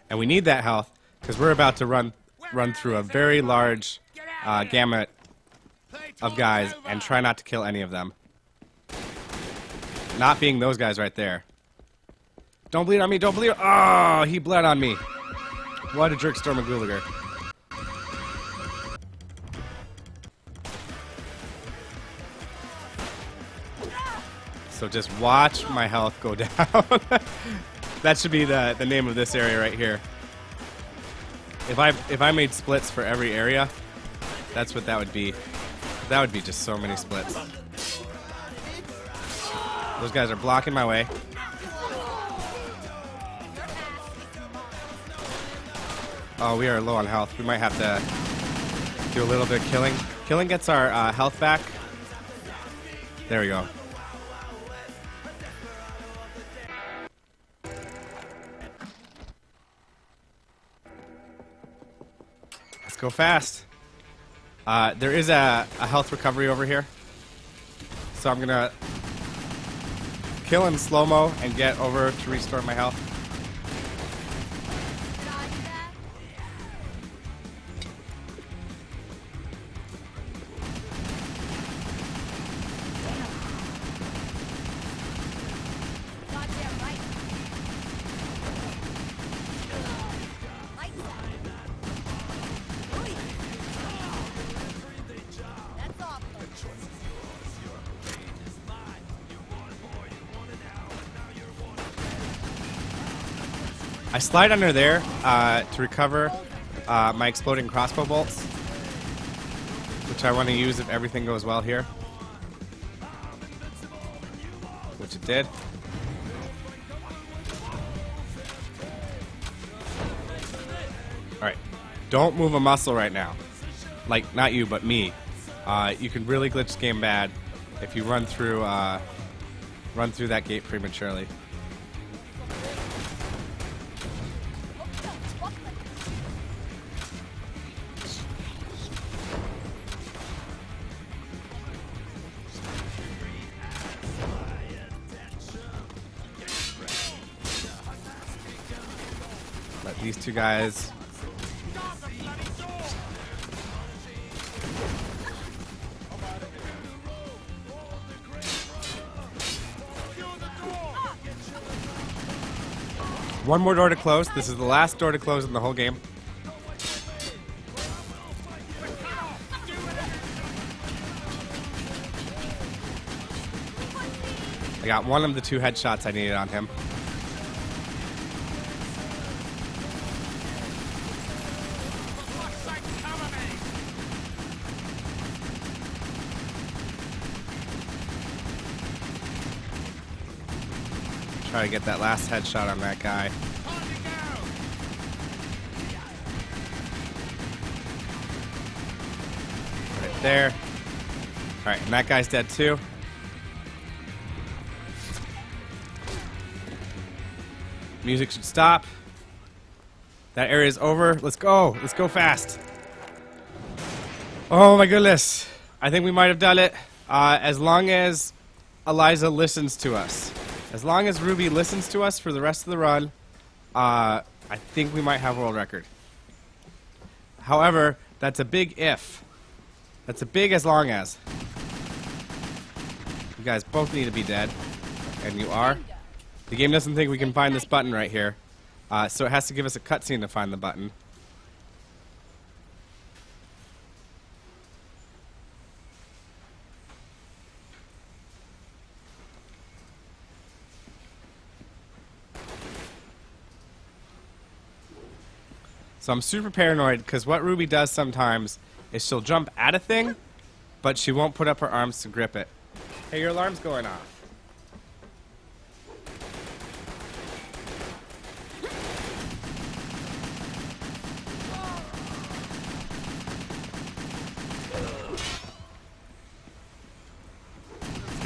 A: And we need that health because we're about to run through a very large gamut of guys and try not to kill any of them. Not being those guys right there. Don't bleed on me, don't bleed. Oh, he bled on me. What a jerkster McGooliger. So just watch my health go down. That should be the name of this area right here. If I made splits for every area, that's what that would be. That would be just so many splits. Those guys are blocking my way. Oh, we are low on health. We might have to do a little bit of killing. Killing gets our health back. There we go. Let's go fast. There is a health recovery over here. So I'm going to kill in slow-mo and get over to restore my health. I slide under there to recover my exploding crossbow bolts, which I want to use if everything goes well here. Which it did. Alright, don't move a muscle right now. Like, not you, but me. You can really glitch this game bad if you run through that gate prematurely. Let these two guys. One more door to close. This is the last door to close in the whole game. I got one of the two headshots I needed on him. Try to get that last headshot on that guy. Right there. Alright, and that guy's dead too. Music should stop. That area is over. Let's go. Let's go fast. Oh my goodness. I think we might have done it. As long as Eliza listens to us. As long as Ruby listens to us for the rest of the run, I think we might have a world record. However, that's a big if. That's a big as long as. You guys both need to be dead. And you are. The game doesn't think we can find this button right here. So it has to give us a cutscene to find the button. So I'm super paranoid because what Ruby does sometimes is she'll jump at a thing, but she won't put up her arms to grip it. Hey, your alarm's going off.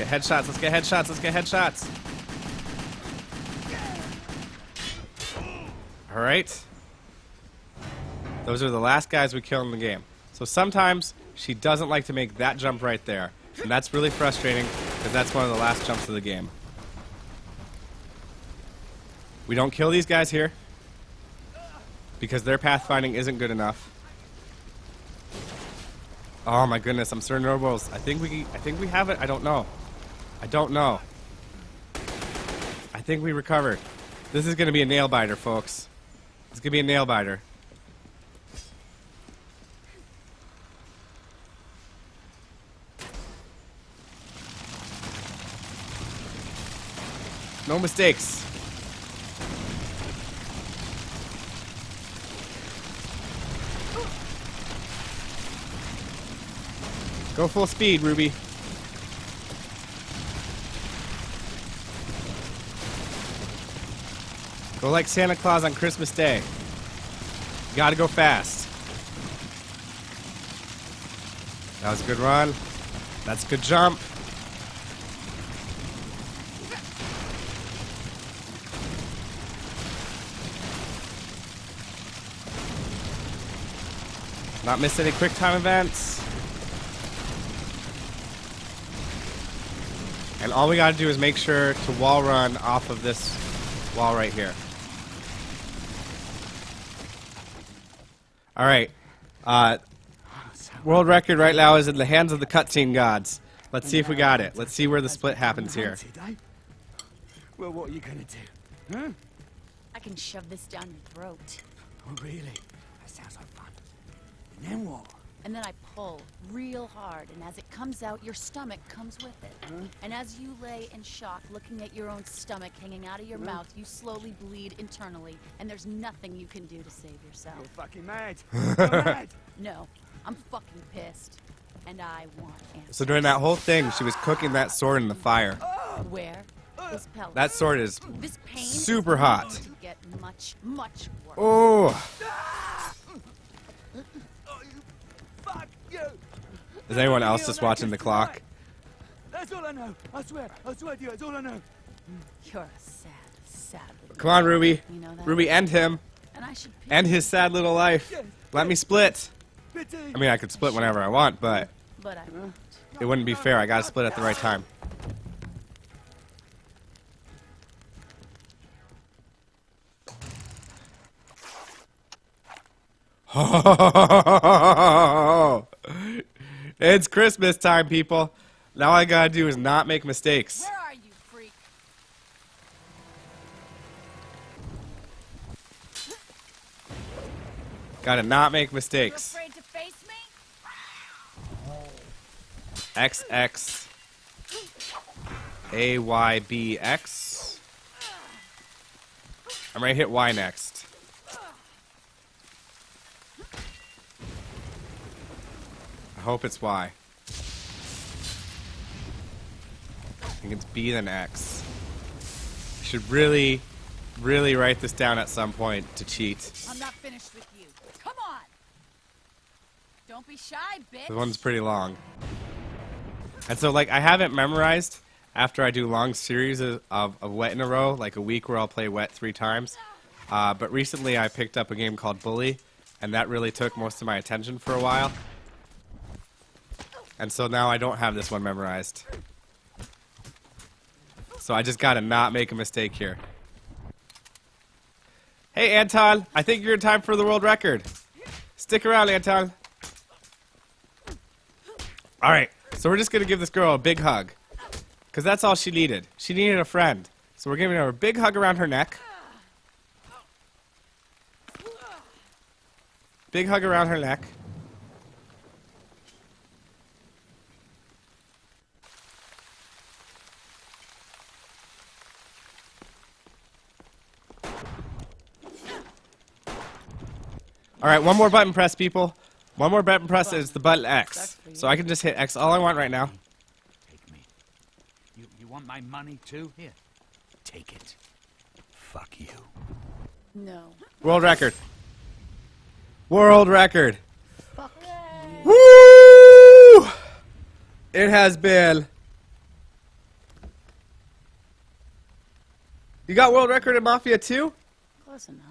A: get headshots. Let's get headshots. Let's get headshots. All right. Those are the last guys we kill in the game. So sometimes she doesn't like to make that jump right there. And that's really frustrating because that's one of the last jumps of the game. We don't kill these guys here because their pathfinding isn't good enough. Oh my goodness, I'm certain Robles. I think we have it. I don't know. I don't know. I think we recovered. This is gonna be a nail biter, folks. It's gonna be a nail biter. No mistakes. Go full speed, Ruby. Go like Santa Claus on Christmas Day. You gotta go fast. That was a good run. That's a good jump. Not miss any quick time events. And all we gotta do is make sure to wall run off of this wall right here. Alright. World record right now is in the hands of the cutscene gods. Let's see if we got it. Let's see where the split happens here.
F: Well, what are you gonna do? Huh?
E: I can shove this down your throat.
F: Oh, really? That sounds like fun. And then what?
E: And then I pull real hard, and as it comes out, your stomach comes with it.
F: Huh?
E: And as you lay in shock, looking at your own stomach hanging out of your mouth, you slowly bleed internally, and there's nothing you can do to save yourself.
F: You're fucking mad. You're mad.
E: No, I'm fucking pissed, and I want answers.
A: So during that whole thing, she was cooking that sword in the fire.
E: Where is pellet?
A: That sword is
E: This pain
A: super
E: is
A: hot.
E: going to get much, much worse.
A: Oh! Is anyone else just watching the clock?
F: That's all I know. I swear to you, that's all I know.
E: You're a sad, sad little
A: Come on, Ruby.
E: You know that?
A: Ruby, end him.
E: And I should
A: End his sad little life. Let me split. I mean, I could split whenever I want, but
E: But I won't.
A: it wouldn't be fair. I gotta split at the right time. It's Christmas time, people. Now all I gotta do is not make mistakes.
E: Where are you, freak?
A: Gotta not make
E: You
A: mistakes.
E: afraid to face me?
A: XX AYBX. I'm gonna hit Y next. I hope it's Y. I think it's B then X. I should really write this down at some point to cheat.
E: I'm not finished with you. Come on! Don't be shy, bitch!
A: The one's pretty long. And so, like, I haven't memorized after I do long series of wet in a row, like a week where I'll play wet 3 times. But recently I picked up a game called Bully, and that really took most of my attention for a while. And so now I don't have this one memorized. So I just gotta not make a mistake here. Hey, Anton, I think you're in time for the world record. Stick around, Anton. Alright, so we're just gonna give this girl a big hug. Because that's all she needed. She needed a friend. So we're giving her a big hug around her neck. Big hug around her neck. Alright, one more button press, people. One more button press is the button X. So I can just hit X all I want right now.
D: Take me. You want my money too? Here. Take it. Fuck you.
E: No.
A: World record. World record.
E: Fuck
A: Woo! It has been You got world record in Mafia 2?
E: Close enough.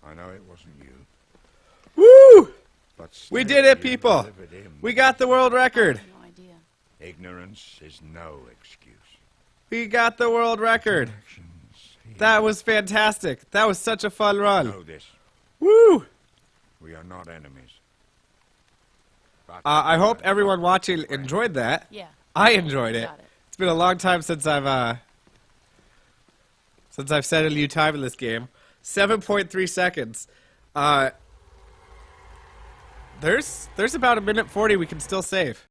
C: I know it wasn't you.
A: Woo!
C: But
A: We
C: still
A: did it,
C: you
A: people.
C: delivered him.
A: We got the world record.
E: No idea.
C: Ignorance is no excuse.
A: We got the world record.
C: Actions here.
A: That was fantastic. That was such a fun run.
C: Know this.
A: Woo!
C: We are not enemies. But
A: I hope everyone watching enjoyed that.
E: Yeah.
A: I enjoyed it.
E: Got it.
A: It's been a long time since I've set a new time in this game. 7.3 seconds. There's about a minute 40 we can still save.